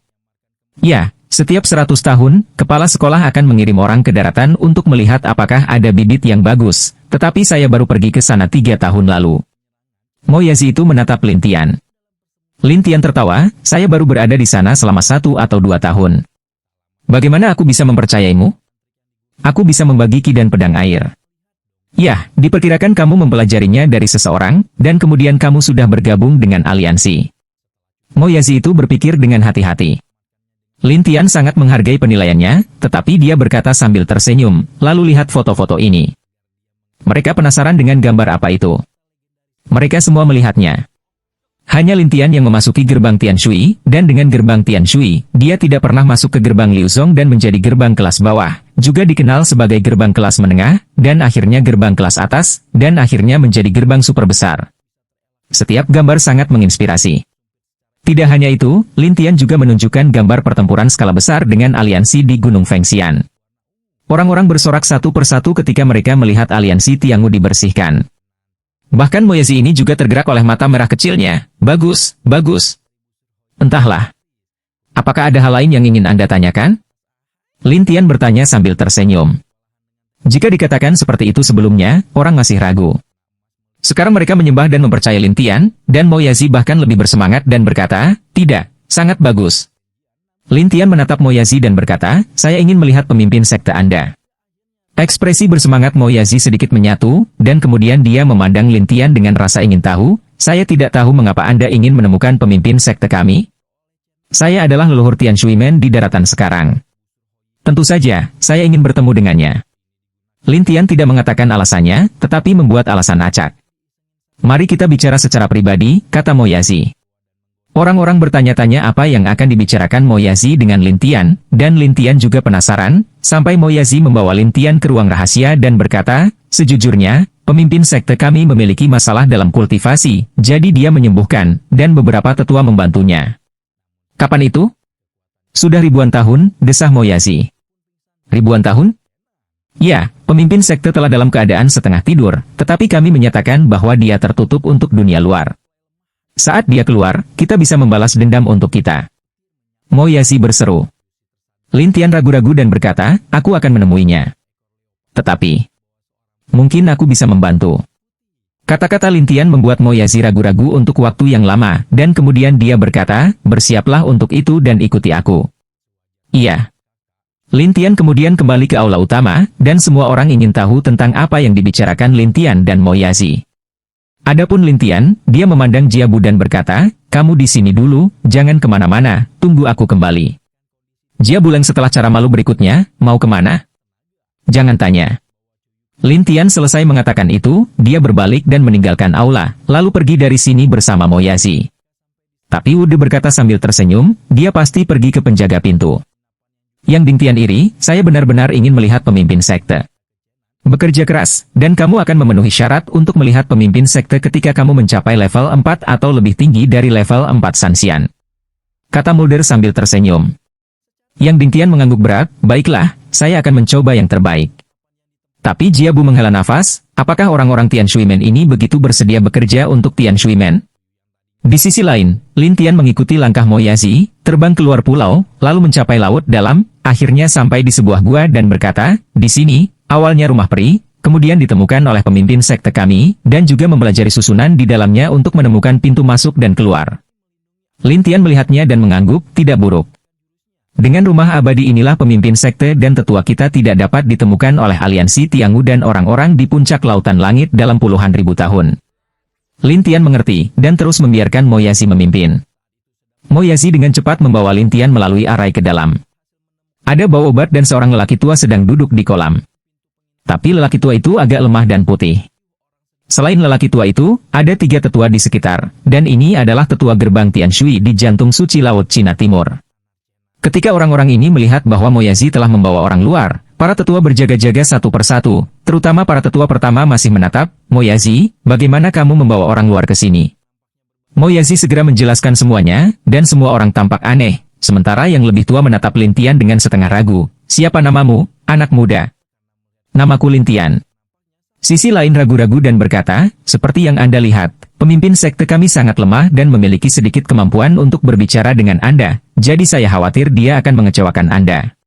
Ya, setiap 100 tahun, kepala sekolah akan mengirim orang ke daratan untuk melihat apakah ada bibit yang bagus, tetapi saya baru pergi ke sana 3 tahun lalu. Moyazi itu menatap Lin Tian. Lin Tian tertawa, saya baru berada di sana selama 1 atau 2 tahun. Bagaimana aku bisa mempercayaimu? Aku bisa membagi ki dan pedang air. Ya, diperkirakan kamu mempelajarinya dari seseorang, dan kemudian kamu sudah bergabung dengan aliansi. Moyazi itu berpikir dengan hati-hati. Lin Tian sangat menghargai penilaiannya, tetapi dia berkata sambil tersenyum, lalu lihat foto-foto ini. Mereka penasaran dengan gambar apa itu. Mereka semua melihatnya. Hanya Lin Tian yang memasuki gerbang Tian Shui, dan dengan gerbang Tian Shui, dia tidak pernah masuk ke gerbang Liu Zong dan menjadi gerbang kelas bawah, juga dikenal sebagai gerbang kelas menengah, dan akhirnya gerbang kelas atas, dan akhirnya menjadi gerbang super besar. Setiap gambar sangat menginspirasi. Tidak hanya itu, Lin Tian juga menunjukkan gambar pertempuran skala besar dengan aliansi di Gunung Fengxian. Orang-orang bersorak satu persatu ketika mereka melihat aliansi Tiangu dibersihkan. Bahkan Moyazi ini juga tergerak oleh mata merah kecilnya. Bagus, bagus. Entahlah. Apakah ada hal lain yang ingin Anda tanyakan? Lin Tian bertanya sambil tersenyum. Jika dikatakan seperti itu sebelumnya, orang masih ragu. Sekarang mereka menyembah dan mempercayai Lin Tian, dan Moyazi bahkan lebih bersemangat dan berkata, tidak, sangat bagus. Lin Tian menatap Moyazi dan berkata, saya ingin melihat pemimpin sekte Anda. Ekspresi bersemangat Moyazi sedikit menyatu, dan kemudian dia memandang Lin Tian dengan rasa ingin tahu, saya tidak tahu mengapa Anda ingin menemukan pemimpin sekte kami. Saya adalah leluhur Tian Shui Men di daratan sekarang. Tentu saja, saya ingin bertemu dengannya. Lin Tian tidak mengatakan alasannya, tetapi membuat alasan acak. Mari kita bicara secara pribadi, kata Moyazi. Orang-orang bertanya-tanya apa yang akan dibicarakan Moyazi dengan Lin Tian, dan Lin Tian juga penasaran, sampai Moyazi membawa Lin Tian ke ruang rahasia dan berkata, sejujurnya, pemimpin sekte kami memiliki masalah dalam kultivasi, jadi dia menyembuhkan, dan beberapa tetua membantunya. Kapan itu? Sudah ribuan tahun, desah Moyazi. Ribuan tahun? Ya, pemimpin sekte telah dalam keadaan setengah tidur, tetapi kami menyatakan bahwa dia tertutup untuk dunia luar. Saat dia keluar, kita bisa membalas dendam untuk kita. Moyazi berseru. Lin Tian ragu-ragu dan berkata, aku akan menemuinya. Tetapi, mungkin aku bisa membantu. Kata-kata Lin Tian membuat Moyazi ragu-ragu untuk waktu yang lama, dan kemudian dia berkata, bersiaplah untuk itu dan ikuti aku. Iya. Lin Tian kemudian kembali ke aula utama, dan semua orang ingin tahu tentang apa yang dibicarakan Lin Tian dan Moyazi. Adapun Lin Tian, dia memandang Jiabu dan berkata, kamu di sini dulu, jangan kemana-mana, tunggu aku kembali. Jiabu Leng setelah cara malu berikutnya, mau kemana? Jangan tanya. Lin Tian selesai mengatakan itu, dia berbalik dan meninggalkan aula, lalu pergi dari sini bersama Moyazi. Tapi Wude berkata sambil tersenyum, dia pasti pergi ke penjaga pintu. Yang Ding Tian iri, saya benar-benar ingin melihat pemimpin sekte. Bekerja keras, dan kamu akan memenuhi syarat untuk melihat pemimpin sekte ketika kamu mencapai level 4 atau lebih tinggi dari level 4 Sanxian. Kata Mulder sambil tersenyum. Yang Ding Tian mengangguk berat, baiklah, saya akan mencoba yang terbaik. Tapi Jiabu menghela nafas, apakah orang-orang Tian Shui Men ini begitu bersedia bekerja untuk Tian Shui Men? Di sisi lain, Lin Tian mengikuti langkah Moyazi, terbang keluar pulau, lalu mencapai laut dalam, akhirnya sampai di sebuah gua dan berkata, di sini, awalnya rumah peri, kemudian ditemukan oleh pemimpin sekte kami, dan juga mempelajari susunan di dalamnya untuk menemukan pintu masuk dan keluar. Lin Tian melihatnya dan mengangguk, tidak buruk. Dengan rumah abadi inilah pemimpin sekte dan tetua kita tidak dapat ditemukan oleh aliansi Tiangu dan orang-orang di puncak lautan langit dalam puluhan ribu tahun. Lin Tian mengerti, dan terus membiarkan Moyazi memimpin. Moyazi dengan cepat membawa Lin Tian melalui arai ke dalam. Ada bau obat dan seorang lelaki tua sedang duduk di kolam. Tapi lelaki tua itu agak lemah dan putih. Selain lelaki tua itu, ada 3 tetua di sekitar, dan ini adalah tetua gerbang Tianshui di jantung suci Laut Cina Timur. Ketika orang-orang ini melihat bahwa Moyazi telah membawa orang luar, para tetua berjaga-jaga satu persatu, terutama para tetua pertama masih menatap, "Moyazi, bagaimana kamu membawa orang luar ke sini?" Moyazi segera menjelaskan semuanya, dan semua orang tampak aneh, sementara yang lebih tua menatap Lin Tian dengan setengah ragu. "Siapa namamu, anak muda?" "Namaku Lin Tian." Sisi lain ragu-ragu dan berkata, "Seperti yang Anda lihat, pemimpin sekte kami sangat lemah dan memiliki sedikit kemampuan untuk berbicara dengan Anda, jadi saya khawatir dia akan mengecewakan Anda."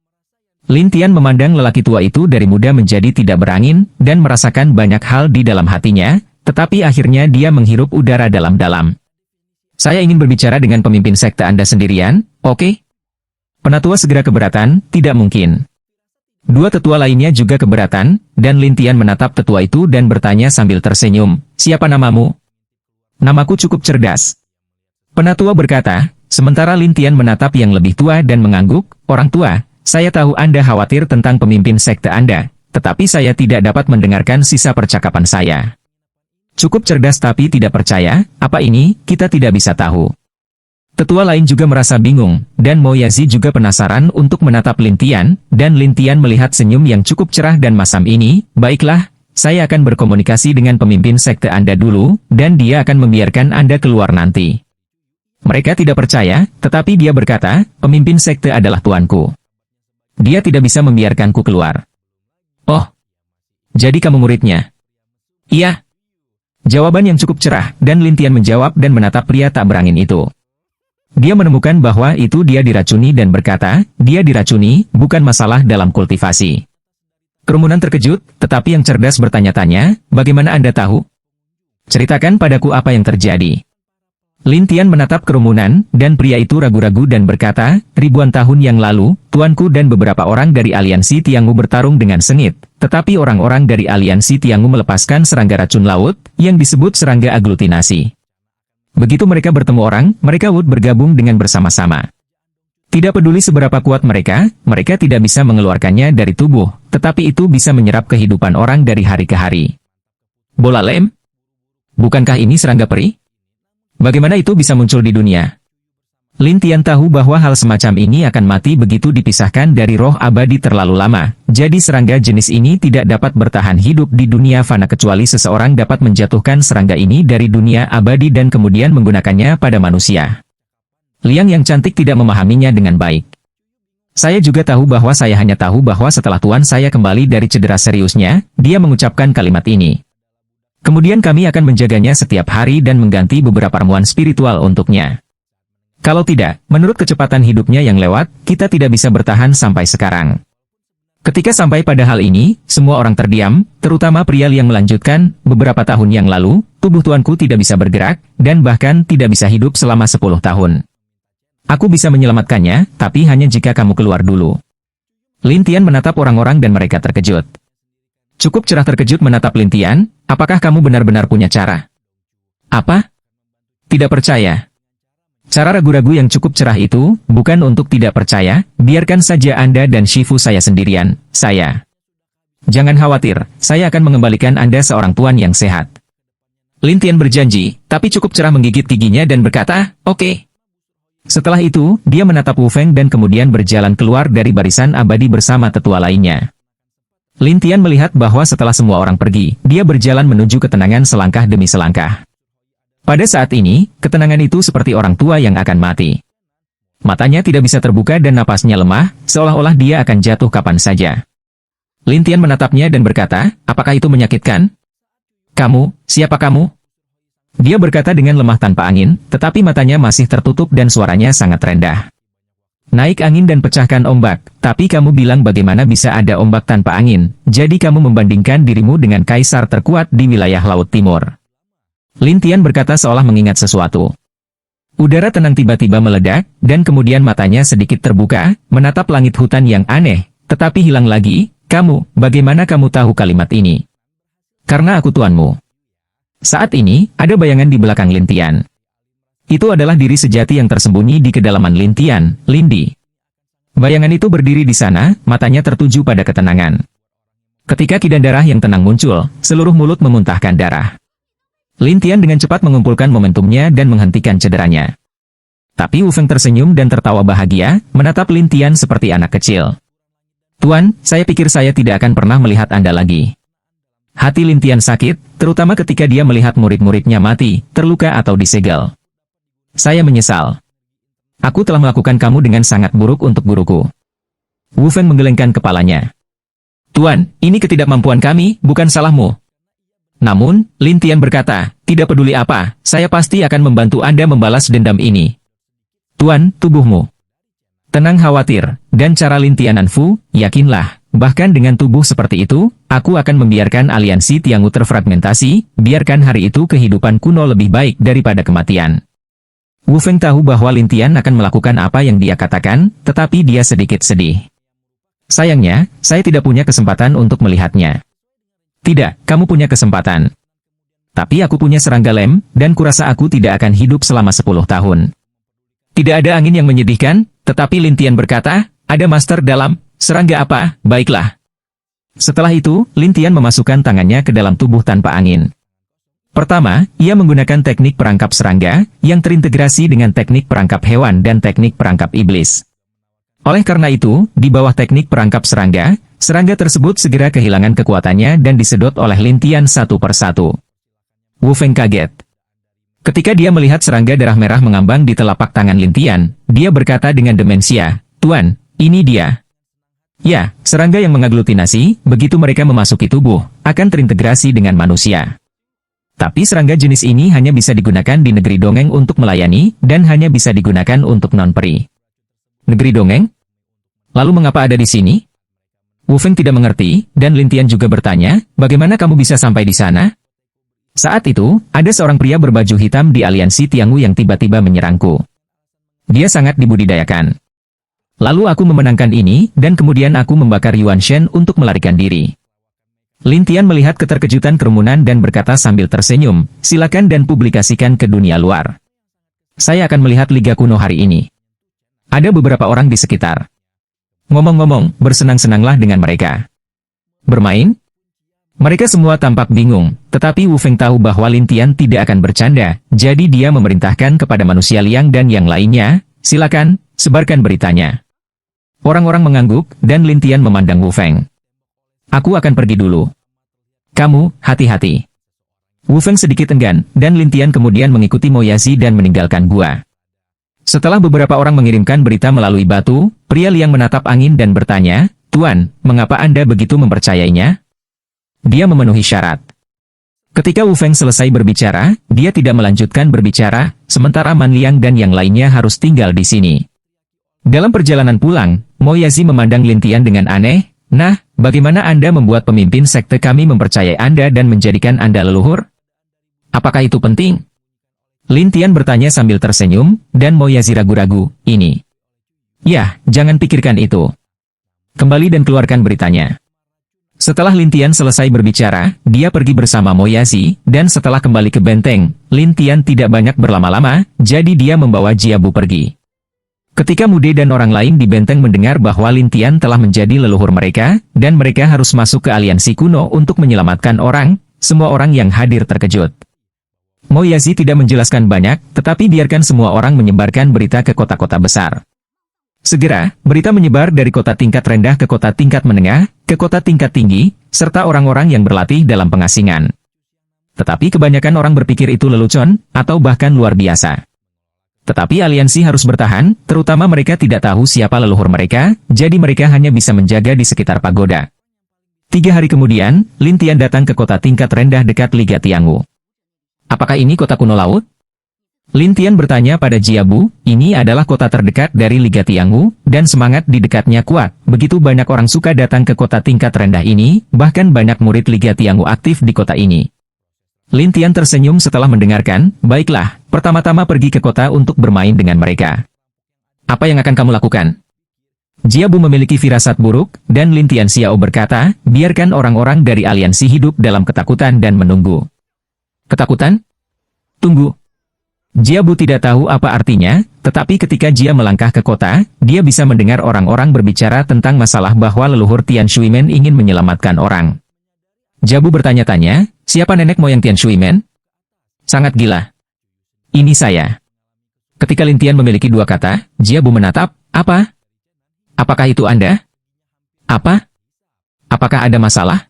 Lin Tian memandang lelaki tua itu dari muda menjadi tidak berangin, dan merasakan banyak hal di dalam hatinya, tetapi akhirnya dia menghirup udara dalam-dalam. "Saya ingin berbicara dengan pemimpin sekte Anda sendirian, oke?" Penatua segera keberatan, "Tidak mungkin." 2 tetua lainnya juga keberatan, dan Lin Tian menatap tetua itu dan bertanya sambil tersenyum, "Siapa namamu?" "Namaku cukup cerdas." Penatua berkata, sementara Lin Tian menatap yang lebih tua dan mengangguk, "Orang tua, saya tahu Anda khawatir tentang pemimpin sekte Anda, tetapi saya tidak dapat mendengarkan sisa percakapan saya." "Cukup cerdas tapi tidak percaya, apa ini, kita tidak bisa tahu." Tetua lain juga merasa bingung, dan Moyazi juga penasaran untuk menatap Lin Tian, dan Lin Tian melihat senyum yang cukup cerah dan masam ini. "Baiklah, saya akan berkomunikasi dengan pemimpin sekte Anda dulu, dan dia akan membiarkan Anda keluar nanti." Mereka tidak percaya, tetapi dia berkata, "Pemimpin sekte adalah tuanku. Dia tidak bisa membiarkanku keluar." "Oh, jadi kamu muridnya?" "Iya." Jawaban yang cukup cerah, dan Lin Tian menjawab dan menatap pria tak berangin itu. Dia menemukan bahwa itu dia diracuni dan berkata, "Dia diracuni, bukan masalah dalam kultivasi." Kerumunan terkejut, tetapi yang cerdas bertanya-tanya, "Bagaimana Anda tahu? Ceritakan padaku apa yang terjadi." Lin Tian menatap kerumunan, dan pria itu ragu-ragu dan berkata, "Ribuan tahun yang lalu, tuanku dan beberapa orang dari aliansi Tiangmu bertarung dengan sengit, tetapi orang-orang dari aliansi Tiangmu melepaskan serangga racun laut, yang disebut serangga aglutinasi. Begitu mereka bertemu orang, mereka bergabung dengan bersama-sama. Tidak peduli seberapa kuat mereka tidak bisa mengeluarkannya dari tubuh, tetapi itu bisa menyerap kehidupan orang dari hari ke hari." "Bola lem? Bukankah ini serangga peri? Bagaimana itu bisa muncul di dunia?" Lin Tian tahu bahwa hal semacam ini akan mati begitu dipisahkan dari roh abadi terlalu lama, jadi serangga jenis ini tidak dapat bertahan hidup di dunia fana kecuali seseorang dapat menjatuhkan serangga ini dari dunia abadi dan kemudian menggunakannya pada manusia. Liang yang cantik tidak memahaminya dengan baik. "Saya juga tahu bahwa saya hanya tahu bahwa setelah tuan saya kembali dari cedera seriusnya, dia mengucapkan kalimat ini. Kemudian kami akan menjaganya setiap hari dan mengganti beberapa ramuan spiritual untuknya. Kalau tidak, menurut kecepatan hidupnya yang lewat, kita tidak bisa bertahan sampai sekarang." Ketika sampai pada hal ini, semua orang terdiam, terutama pria yang melanjutkan, "Beberapa tahun yang lalu, tubuh tuanku tidak bisa bergerak, dan bahkan tidak bisa hidup selama 10 tahun. Aku bisa menyelamatkannya, tapi hanya jika kamu keluar dulu." Lin Tian menatap orang-orang dan mereka terkejut. Cukup cerah terkejut menatap Lin Tian, "Apakah kamu benar-benar punya cara?" "Apa?" "Tidak percaya." Cara ragu-ragu yang cukup cerah itu, bukan untuk tidak percaya, biarkan saja Anda dan Shifu saya sendirian, saya. Jangan khawatir, saya akan mengembalikan Anda seorang tuan yang sehat. Lin Tian berjanji, tapi cukup cerah menggigit giginya dan berkata, "Oke." Setelah itu, dia menatap Wu Feng dan kemudian berjalan keluar dari barisan abadi bersama tetua lainnya. Lin Tian melihat bahwa setelah semua orang pergi, dia berjalan menuju ketenangan selangkah demi selangkah. Pada saat ini, ketenangan itu seperti orang tua yang akan mati. Matanya tidak bisa terbuka dan napasnya lemah, seolah-olah dia akan jatuh kapan saja. Lin Tian menatapnya dan berkata, "Apakah itu menyakitkan?" "Kamu, siapa kamu?" Dia berkata dengan lemah tanpa angin, tetapi matanya masih tertutup dan suaranya sangat rendah. "Naik angin dan pecahkan ombak, tapi kamu bilang bagaimana bisa ada ombak tanpa angin, jadi kamu membandingkan dirimu dengan kaisar terkuat di wilayah Laut Timur." Lin Tian berkata seolah mengingat sesuatu. Udara tenang tiba-tiba meledak, dan kemudian matanya sedikit terbuka, menatap langit hutan yang aneh, tetapi hilang lagi. "Kamu, bagaimana kamu tahu kalimat ini?" "Karena aku tuanmu." Saat ini, ada bayangan di belakang Lin Tian. Itu adalah diri sejati yang tersembunyi di kedalaman Lin Tian, Lindi. Bayangan itu berdiri di sana, matanya tertuju pada ketenangan. Ketika kidan darah yang tenang muncul, seluruh mulut memuntahkan darah. Lin Tian dengan cepat mengumpulkan momentumnya dan menghentikan cederanya. Tapi Wu Feng tersenyum dan tertawa bahagia, menatap Lin Tian seperti anak kecil. Tuan, saya pikir saya tidak akan pernah melihat Anda lagi. Hati Lin Tian sakit, terutama ketika dia melihat murid-muridnya mati, terluka atau disegel. Saya menyesal. Aku telah melakukan kamu dengan sangat buruk untuk guruku. Wu Feng menggelengkan kepalanya. Tuan, ini ketidakmampuan kami, bukan salahmu. Namun, Lin Tian berkata, tidak peduli apa, saya pasti akan membantu Anda membalas dendam ini. Tuan, tubuhmu tenang khawatir, dan cara Lin Tiananfu, yakinlah, bahkan dengan tubuh seperti itu, aku akan membiarkan aliansi Tiangwu terfragmentasi, biarkan hari itu kehidupan kuno lebih baik daripada kematian. Wu Feng tahu bahwa Lin Tian akan melakukan apa yang dia katakan, tetapi dia sedikit sedih. Sayangnya, saya tidak punya kesempatan untuk melihatnya. Tidak, kamu punya kesempatan. Tapi aku punya serangga lem, dan kurasa aku tidak akan hidup selama 10 tahun. Tidak ada angin yang menyedihkan, tetapi Lin Tian berkata, ada master dalam, serangga apa, baiklah. Setelah itu, Lin Tian memasukkan tangannya ke dalam tubuh tanpa angin. Pertama, ia menggunakan teknik perangkap serangga, yang terintegrasi dengan teknik perangkap hewan dan teknik perangkap iblis. Oleh karena itu, di bawah teknik perangkap serangga, serangga tersebut segera kehilangan kekuatannya dan disedot oleh Lin Tian satu persatu. Wu Feng kaget. Ketika dia melihat serangga darah merah mengambang di telapak tangan Lin Tian, dia berkata dengan demensia, Tuan, ini dia. Ya, serangga yang mengaglutinasi, begitu mereka memasuki tubuh, akan terintegrasi dengan manusia. Tapi serangga jenis ini hanya bisa digunakan di negeri dongeng untuk melayani, dan hanya bisa digunakan untuk non-peri. Negeri dongeng? Lalu mengapa ada di sini? Wu Feng tidak mengerti, dan Lin Tian juga bertanya, bagaimana kamu bisa sampai di sana? Saat itu, ada seorang pria berbaju hitam di aliansi Tiangwu yang tiba-tiba menyerangku. Dia sangat dibudidayakan. Lalu aku memenangkan ini, dan kemudian aku membakar Yuan Shen untuk melarikan diri. Lin Tian melihat keterkejutan kerumunan dan berkata sambil tersenyum, silakan dan publikasikan ke dunia luar. Saya akan melihat Liga Kuno hari ini. Ada beberapa orang di sekitar. Ngomong-ngomong, bersenang-senanglah dengan mereka. Bermain? Mereka semua tampak bingung, tetapi Wu Feng tahu bahwa Lin Tian tidak akan bercanda, jadi dia memerintahkan kepada manusia Liang dan yang lainnya, silakan, sebarkan beritanya. Orang-orang mengangguk, dan Lin Tian memandang Wu Feng. Aku akan pergi dulu. Kamu, hati-hati. Wu Feng sedikit enggan, dan Lin Tian kemudian mengikuti Mo Yazi dan meninggalkan gua. Setelah beberapa orang mengirimkan berita melalui batu, pria Liang menatap angin dan bertanya, Tuan, mengapa Anda begitu mempercayainya? Dia memenuhi syarat. Ketika Wu Feng selesai berbicara, dia tidak melanjutkan berbicara, sementara Man Liang dan yang lainnya harus tinggal di sini. Dalam perjalanan pulang, Mo Yazi memandang Lin Tian dengan aneh, nah, bagaimana Anda membuat pemimpin sekte kami mempercayai Anda dan menjadikan Anda leluhur? Apakah itu penting? Lin Tian bertanya sambil tersenyum, dan Mo Yazi ragu-ragu, ini. Ya, jangan pikirkan itu. Kembali dan keluarkan beritanya. Setelah Lin Tian selesai berbicara, dia pergi bersama Mo Yazi, dan setelah kembali ke benteng, Lin Tian tidak banyak berlama-lama, jadi dia membawa Jiabu pergi. Ketika Mude dan orang lain di benteng mendengar bahwa Lin Tian telah menjadi leluhur mereka, dan mereka harus masuk ke aliansi kuno untuk menyelamatkan orang, semua orang yang hadir terkejut. Mo Yazi tidak menjelaskan banyak, tetapi biarkan semua orang menyebarkan berita ke kota-kota besar. Segera, berita menyebar dari kota tingkat rendah ke kota tingkat menengah, ke kota tingkat tinggi, serta orang-orang yang berlatih dalam pengasingan. Tetapi kebanyakan orang berpikir itu lelucon, atau bahkan luar biasa. Tetapi aliansi harus bertahan, terutama mereka tidak tahu siapa leluhur mereka, jadi mereka hanya bisa menjaga di sekitar pagoda. 3 hari kemudian, Lin Tian datang ke kota tingkat rendah dekat Liga Tiangwu. Apakah ini kota kuno laut? Lin Tian bertanya pada Jiabu, ini adalah kota terdekat dari Liga Tiangwu, dan semangat di dekatnya kuat. Begitu banyak orang suka datang ke kota tingkat rendah ini, bahkan banyak murid Liga Tiangwu aktif di kota ini. Lin Tian tersenyum setelah mendengarkan, baiklah, pertama-tama pergi ke kota untuk bermain dengan mereka. Apa yang akan kamu lakukan? Jiabu memiliki firasat buruk, dan Lin Tian Xiao berkata, biarkan orang-orang dari aliansi hidup dalam ketakutan dan menunggu. Ketakutan? Tunggu. Jiabu tidak tahu apa artinya, tetapi ketika Jia melangkah ke kota, dia bisa mendengar orang-orang berbicara tentang masalah bahwa leluhur Tian Shuimen ingin menyelamatkan orang. Jiabu bertanya-tanya, siapa nenek moyang Tian Shuimen? Sangat gila. Ini saya. Ketika Lin Tian memiliki dua kata, Jiabu menatap, apa? Apakah itu Anda? Apa? Apakah ada masalah?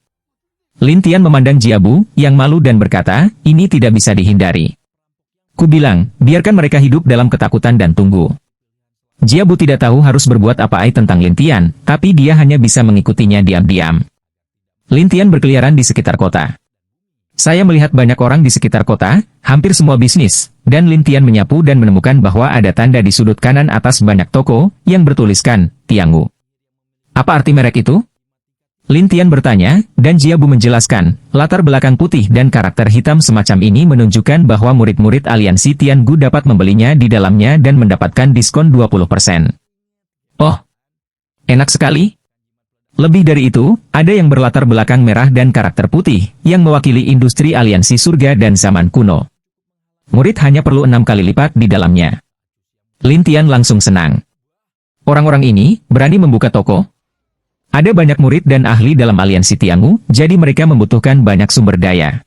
Lin Tian memandang Jiabu, yang malu dan berkata, ini tidak bisa dihindari. Ku bilang, biarkan mereka hidup dalam ketakutan dan tunggu. Jiabu tidak tahu harus berbuat apa tentang Lin Tian, tapi dia hanya bisa mengikutinya diam-diam. Lin Tian berkeliaran di sekitar kota. Saya melihat banyak orang di sekitar kota, hampir semua bisnis, dan Lin Tian menyapu dan menemukan bahwa ada tanda di sudut kanan atas banyak toko, yang bertuliskan, Tiangu. Apa arti merek itu? Lin Tian bertanya, dan Jiabu menjelaskan, latar belakang putih dan karakter hitam semacam ini menunjukkan bahwa murid-murid aliansi Tiangu dapat membelinya di dalamnya dan mendapatkan diskon 20%. Oh, enak sekali. Lebih dari itu, ada yang berlatar belakang merah dan karakter putih, yang mewakili industri aliansi surga dan zaman kuno. Murid hanya perlu 6 kali lipat di dalamnya. Lin Tian langsung senang. Orang-orang ini berani membuka toko. Ada banyak murid dan ahli dalam aliansi Tiangu, jadi mereka membutuhkan banyak sumber daya.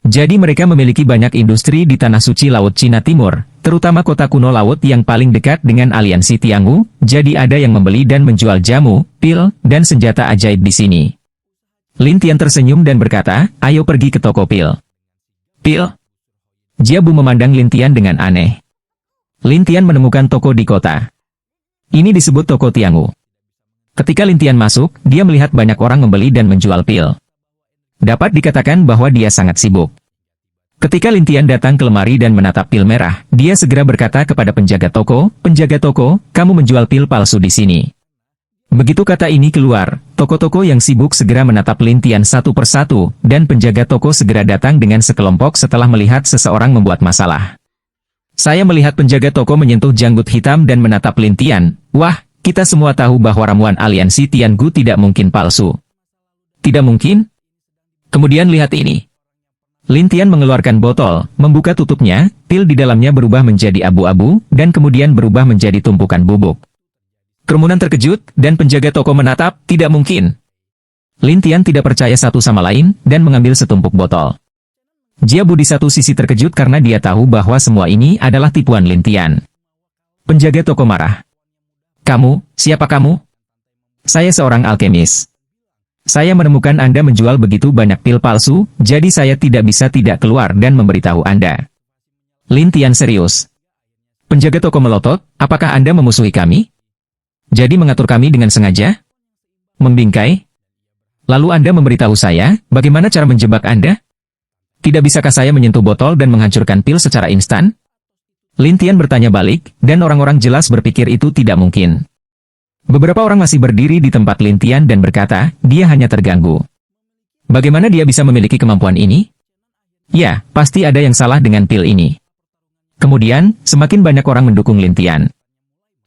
Jadi mereka memiliki banyak industri di Tanah Suci Laut Cina Timur, terutama kota kuno laut yang paling dekat dengan aliansi Tiangu, jadi ada yang membeli dan menjual jamu, pil, dan senjata ajaib di sini. Lin Tian tersenyum dan berkata, ayo pergi ke toko pil. Pil? Jiabu memandang Lin Tian dengan aneh. Lin Tian menemukan toko di kota. Ini disebut toko Tiangu. Ketika Lin Tian masuk, dia melihat banyak orang membeli dan menjual pil. Dapat dikatakan bahwa dia sangat sibuk. Ketika Lin Tian datang ke lemari dan menatap pil merah, dia segera berkata kepada penjaga toko, kamu menjual pil palsu di sini. Begitu kata ini keluar, toko-toko yang sibuk segera menatap Lin Tian satu persatu, dan penjaga toko segera datang dengan sekelompok setelah melihat seseorang membuat masalah. Saya melihat penjaga toko menyentuh janggut hitam dan menatap Lin Tian, wah, kita semua tahu bahwa ramuan aliansi Tiangu tidak mungkin palsu. Tidak mungkin? Kemudian lihat ini. Lin Tian mengeluarkan botol, membuka tutupnya, pil di dalamnya berubah menjadi abu-abu, dan kemudian berubah menjadi tumpukan bubuk. Kerumunan terkejut, dan penjaga toko menatap, tidak mungkin. Lin Tian tidak percaya satu sama lain, dan mengambil setumpuk botol. Jiabu di satu sisi terkejut karena dia tahu bahwa semua ini adalah tipuan Lin Tian. Penjaga toko marah. Kamu, siapa kamu? Saya seorang alkemis. Saya menemukan Anda menjual begitu banyak pil palsu, jadi saya tidak bisa tidak keluar dan memberitahu Anda. Lin Tian serius. Penjaga toko melotot, apakah Anda memusuhi kami? Jadi mengatur kami dengan sengaja? Membingkai? Lalu Anda memberitahu saya, bagaimana cara menjebak Anda? Tidak bisakah saya menyentuh botol dan menghancurkan pil secara instan? Lin Tian bertanya balik, dan orang-orang jelas berpikir itu tidak mungkin. Beberapa orang masih berdiri di tempat Lin Tian dan berkata, dia hanya terganggu. Bagaimana dia bisa memiliki kemampuan ini? Ya, pasti ada yang salah dengan pil ini. Kemudian, semakin banyak orang mendukung Lin Tian.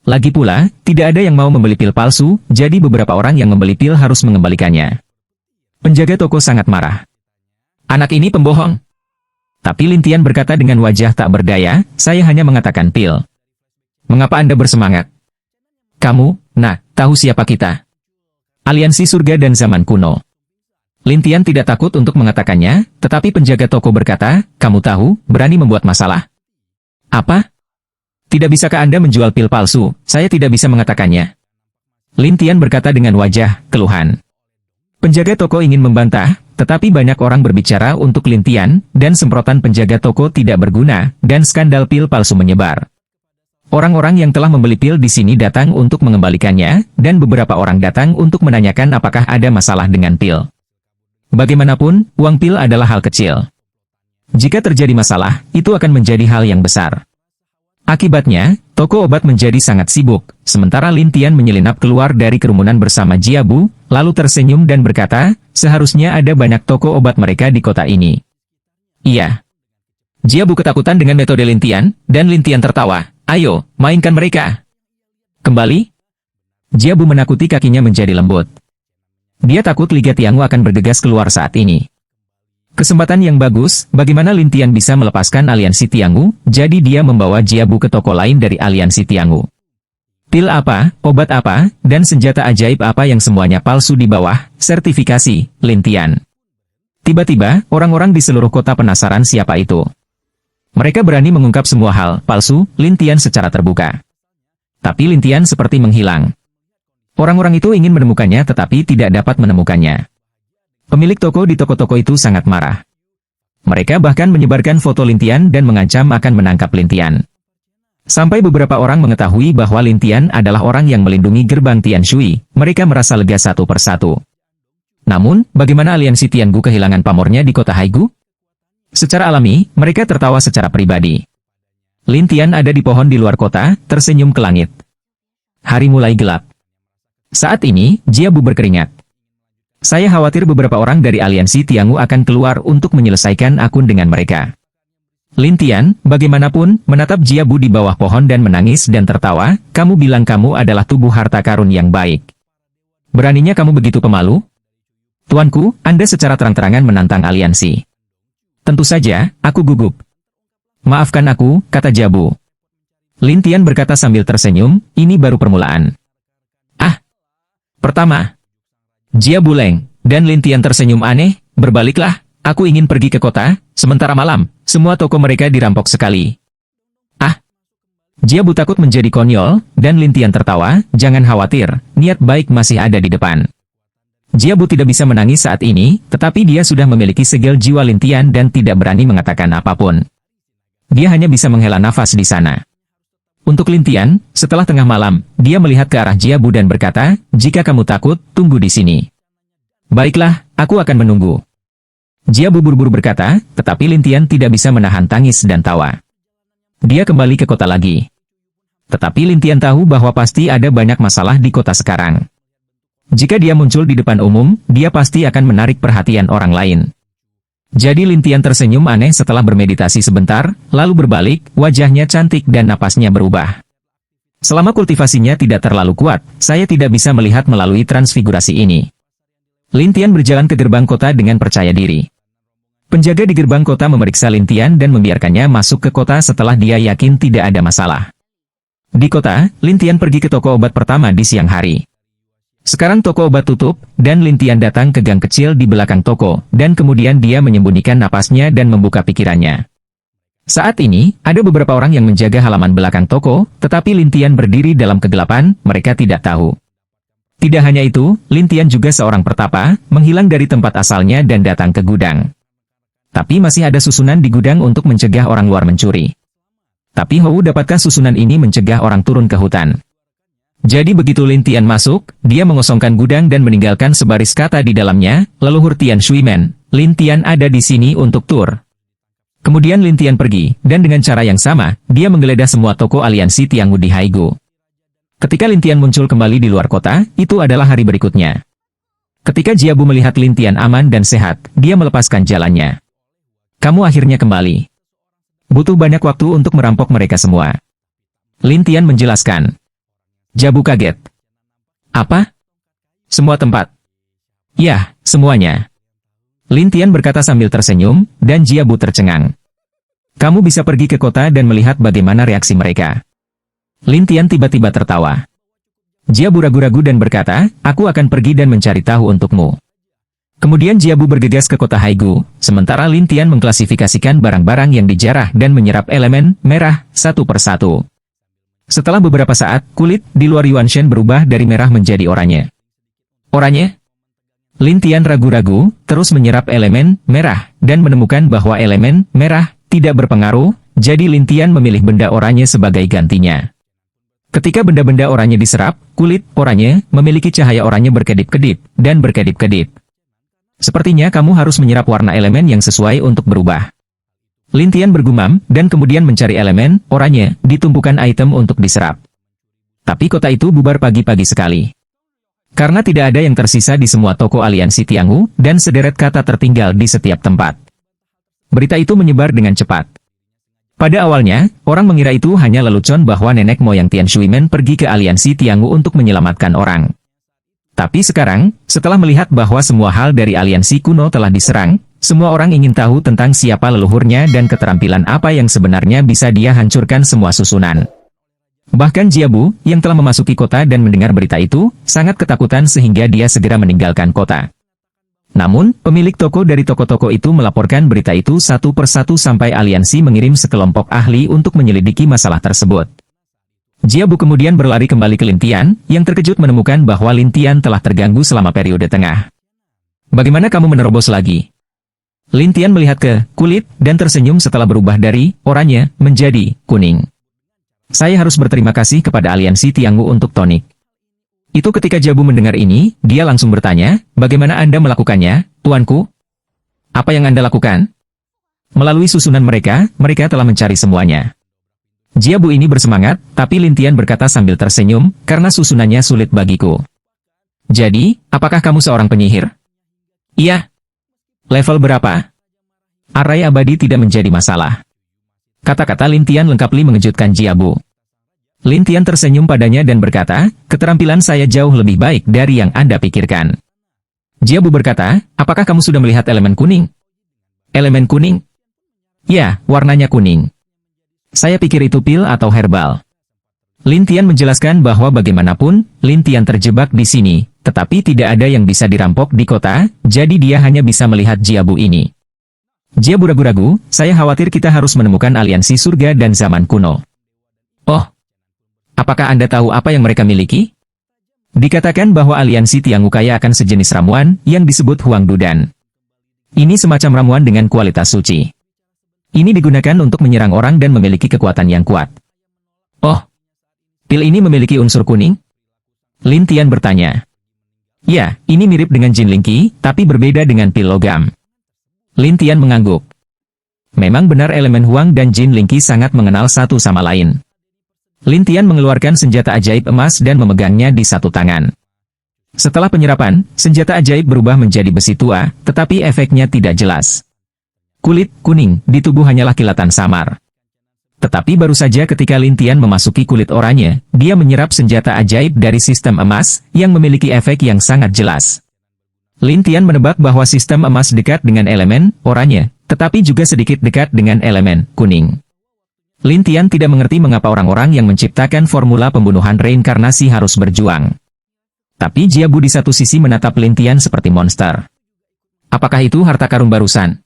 Lagi pula, tidak ada yang mau membeli pil palsu, jadi beberapa orang yang membeli pil harus mengembalikannya. Penjaga toko sangat marah. Anak ini pembohong. Tapi Lin Tian berkata dengan wajah tak berdaya, saya hanya mengatakan pil. Mengapa Anda bersemangat? Kamu, tahu siapa kita? Aliansi surga dan zaman kuno. Lin Tian tidak takut untuk mengatakannya, tetapi penjaga toko berkata, kamu tahu, berani membuat masalah. Apa? Tidak bisakah Anda menjual pil palsu? Saya tidak bisa mengatakannya. Lin Tian berkata dengan wajah keluhan. Penjaga toko ingin membantah, tetapi banyak orang berbicara untuk Lin Tian, dan semprotan penjaga toko tidak berguna, dan skandal pil palsu menyebar. Orang-orang yang telah membeli pil di sini datang untuk mengembalikannya, dan beberapa orang datang untuk menanyakan apakah ada masalah dengan pil. Bagaimanapun, uang pil adalah hal kecil. Jika terjadi masalah, itu akan menjadi hal yang besar. Akibatnya, toko obat menjadi sangat sibuk, sementara Lin Tian menyelinap keluar dari kerumunan bersama Jiabu, lalu tersenyum dan berkata, seharusnya ada banyak toko obat mereka di kota ini. Iya. Jiabu ketakutan dengan metode Lin Tian, dan Lin Tian tertawa, ayo, mainkan mereka. Kembali? Jiabu menakuti kakinya menjadi lembut. Dia takut Liga Tiangu akan bergegas keluar saat ini. Kesempatan yang bagus, bagaimana Lin Tian bisa melepaskan aliansi Tianghu, jadi dia membawa Jiabu ke toko lain dari aliansi Tianghu. Pil apa, obat apa, dan senjata ajaib apa yang semuanya palsu di bawah sertifikasi Lin Tian. Tiba-tiba, orang-orang di seluruh kota penasaran siapa itu. Mereka berani mengungkap semua hal palsu Lin Tian secara terbuka. Tapi Lin Tian seperti menghilang. Orang-orang itu ingin menemukannya tetapi tidak dapat menemukannya. Pemilik toko di toko-toko itu sangat marah. Mereka bahkan menyebarkan foto Lin Tian dan mengancam akan menangkap Lin Tian. Sampai beberapa orang mengetahui bahwa Lin Tian adalah orang yang melindungi gerbang Tian Shui, mereka merasa lega satu persatu. Namun, bagaimana aliansi Tianghu kehilangan pamornya di kota Haigu? Secara alami, mereka tertawa secara pribadi. Lin Tian ada di pohon di luar kota, tersenyum ke langit. Hari mulai gelap. Saat ini, Jiabu berkeringat. Saya khawatir beberapa orang dari aliansi Tianghu akan keluar untuk menyelesaikan akun dengan mereka. Lin Tian, bagaimanapun, menatap Jiabu di bawah pohon dan menangis dan tertawa, kamu bilang kamu adalah tubuh harta karun yang baik. Beraninya kamu begitu pemalu? Tuanku, Anda secara terang-terangan menantang aliansi. Tentu saja, aku gugup. Maafkan aku, kata Jiabu. Lin Tian berkata sambil tersenyum, ini baru permulaan. Pertama, Jiabu Leng, dan Lin Tian tersenyum aneh, berbaliklah, aku ingin pergi ke kota, sementara malam, semua toko mereka dirampok sekali. Jiabu takut menjadi konyol, dan Lin Tian tertawa, jangan khawatir, niat baik masih ada di depan. Jiabu tidak bisa menangis saat ini, tetapi dia sudah memiliki segel jiwa Lin Tian dan tidak berani mengatakan apapun. Dia hanya bisa menghela nafas di sana. Untuk Lin Tian, setelah tengah malam, dia melihat ke arah Jiabu dan berkata, jika kamu takut, tunggu di sini. Baiklah, aku akan menunggu. Jiabu buru-buru berkata, tetapi Lin Tian tidak bisa menahan tangis dan tawa. Dia kembali ke kota lagi. Tetapi Lin Tian tahu bahwa pasti ada banyak masalah di kota sekarang. Jika dia muncul di depan umum, dia pasti akan menarik perhatian orang lain. Jadi Lin Tian tersenyum aneh setelah bermeditasi sebentar, lalu berbalik, wajahnya cantik dan napasnya berubah. Selama kultivasinya tidak terlalu kuat, saya tidak bisa melihat melalui transfigurasi ini. Lin Tian berjalan ke gerbang kota dengan percaya diri. Penjaga di gerbang kota memeriksa Lin Tian dan membiarkannya masuk ke kota setelah dia yakin tidak ada masalah. Di kota, Lin Tian pergi ke toko obat pertama di siang hari. Sekarang toko obat tutup, dan Lin Tian datang ke gang kecil di belakang toko, dan kemudian dia menyembunyikan napasnya dan membuka pikirannya. Saat ini, ada beberapa orang yang menjaga halaman belakang toko, tetapi Lin Tian berdiri dalam kegelapan, mereka tidak tahu. Tidak hanya itu, Lin Tian juga seorang pertapa, menghilang dari tempat asalnya dan datang ke gudang. Tapi masih ada susunan di gudang untuk mencegah orang luar mencuri. Tapi Hou dapatkah susunan ini mencegah orang turun ke hutan? Jadi begitu Lin Tian masuk, dia mengosongkan gudang dan meninggalkan sebaris kata di dalamnya, leluhur Tian Shuimen, Lin Tian ada di sini untuk tur. Kemudian Lin Tian pergi, dan dengan cara yang sama, dia menggeledah semua toko aliansi Tianghu di Haigu. Ketika Lin Tian muncul kembali di luar kota, itu adalah hari berikutnya. Ketika Jiabu melihat Lin Tian aman dan sehat, dia melepaskan jalannya. Kamu akhirnya kembali. Butuh banyak waktu untuk merampok mereka semua. Lin Tian menjelaskan. Jiabu kaget. Apa? Semua tempat? Ya, semuanya. Lin Tian berkata sambil tersenyum, dan Jiabu tercengang. Kamu bisa pergi ke kota dan melihat bagaimana reaksi mereka. Lin Tian tiba-tiba tertawa. Jiabu ragu-ragu dan berkata, aku akan pergi dan mencari tahu untukmu. Kemudian Jiabu bergegas ke kota Haigu, sementara Lin Tian mengklasifikasikan barang-barang yang dijarah dan menyerap elemen merah satu persatu. Setelah beberapa saat, kulit di luar Yuanshen berubah dari merah menjadi oranye. Oranye? Lin Tian ragu-ragu, terus menyerap elemen merah, dan menemukan bahwa elemen merah tidak berpengaruh, jadi Lin Tian memilih benda oranye sebagai gantinya. Ketika benda-benda oranye diserap, kulit oranye memiliki cahaya oranye berkedip-kedip, dan berkedip-kedip. Sepertinya kamu harus menyerap warna elemen yang sesuai untuk berubah. Lin Tian bergumam, dan kemudian mencari elemen oranye di tumpukan item untuk diserap. Tapi kota itu bubar pagi-pagi sekali. Karena tidak ada yang tersisa di semua toko aliansi Tianghu, dan sederet kata tertinggal di setiap tempat. Berita itu menyebar dengan cepat. Pada awalnya, orang mengira itu hanya lelucon bahwa nenek moyang Tian Shuimen pergi ke aliansi Tianghu untuk menyelamatkan orang. Tapi sekarang, setelah melihat bahwa semua hal dari aliansi kuno telah diserang, Semua orang ingin tahu tentang siapa leluhurnya dan keterampilan apa yang sebenarnya bisa dia hancurkan semua susunan. Bahkan Jiabu, yang telah memasuki kota dan mendengar berita itu, sangat ketakutan sehingga dia segera meninggalkan kota. Namun, pemilik toko dari toko-toko itu melaporkan berita itu satu persatu sampai aliansi mengirim sekelompok ahli untuk menyelidiki masalah tersebut. Jiabu kemudian berlari kembali ke Lintian, yang terkejut menemukan bahwa Lintian telah terganggu selama periode tengah. Bagaimana kamu menerobos lagi? Lintian melihat ke kulit dan tersenyum setelah berubah dari oranye menjadi kuning. Saya harus berterima kasih kepada aliansi Tianggu untuk tonik. Itu ketika Jiabu mendengar ini, dia langsung bertanya, bagaimana Anda melakukannya, tuanku? Apa yang Anda lakukan? Melalui susunan mereka telah mencari semuanya. Jiabu ini bersemangat, tapi Lintian berkata sambil tersenyum, karena susunannya sulit bagiku. Jadi, apakah kamu seorang penyihir? Iya. Level berapa? Arai abadi tidak menjadi masalah. Kata-kata Lintian lengkaply mengejutkan Jiabu. Lintian tersenyum padanya dan berkata, keterampilan saya jauh lebih baik dari yang Anda pikirkan. Jiabu berkata, apakah kamu sudah melihat elemen kuning? Elemen kuning? Ya, warnanya kuning. Saya pikir itu pil atau herbal. Lintian menjelaskan bahwa bagaimanapun, Lintian terjebak di sini, tetapi tidak ada yang bisa dirampok di kota, jadi dia hanya bisa melihat Jiabu ini. Jiabu ragu-ragu, saya khawatir kita harus menemukan aliansi surga dan zaman kuno. Oh, apakah Anda tahu apa yang mereka miliki? Dikatakan bahwa aliansi Tianggu kaya akan sejenis ramuan yang disebut Huang Dudan. Ini semacam ramuan dengan kualitas suci. Ini digunakan untuk menyerang orang dan memiliki kekuatan yang kuat. Oh, pil ini memiliki unsur kuning? Lintian bertanya. Ya, ini mirip dengan Jin Lingqi, tapi berbeda dengan pil logam. Lintian mengangguk. Memang benar elemen Huang dan Jin Lingqi sangat mengenal satu sama lain. Lintian mengeluarkan senjata ajaib emas dan memegangnya di satu tangan. Setelah penyerapan, senjata ajaib berubah menjadi besi tua, tetapi efeknya tidak jelas. Kulit kuning di tubuh hanyalah kilatan samar. Tetapi baru saja ketika Lintian memasuki kulit oranye, dia menyerap senjata ajaib dari sistem emas, yang memiliki efek yang sangat jelas. Lintian menebak bahwa sistem emas dekat dengan elemen oranye, tetapi juga sedikit dekat dengan elemen kuning. Lintian tidak mengerti mengapa orang-orang yang menciptakan formula pembunuhan reinkarnasi harus berjuang. Tapi Jiabu di satu sisi menatap Lintian seperti monster. Apakah itu harta karun barusan?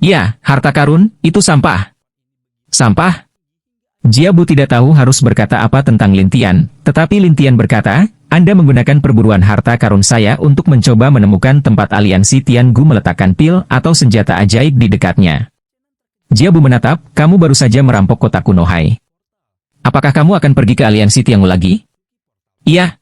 Ya, harta karun, itu sampah. Sampah? Jiabu tidak tahu harus berkata apa tentang Lintian, tetapi Lintian berkata, Anda menggunakan perburuan harta karun saya untuk mencoba menemukan tempat aliansi Tianggu meletakkan pil atau senjata ajaib di dekatnya. Jiabu menatap, kamu baru saja merampok kota kuno Hai. Apakah kamu akan pergi ke aliansi Tianggu lagi? Iya.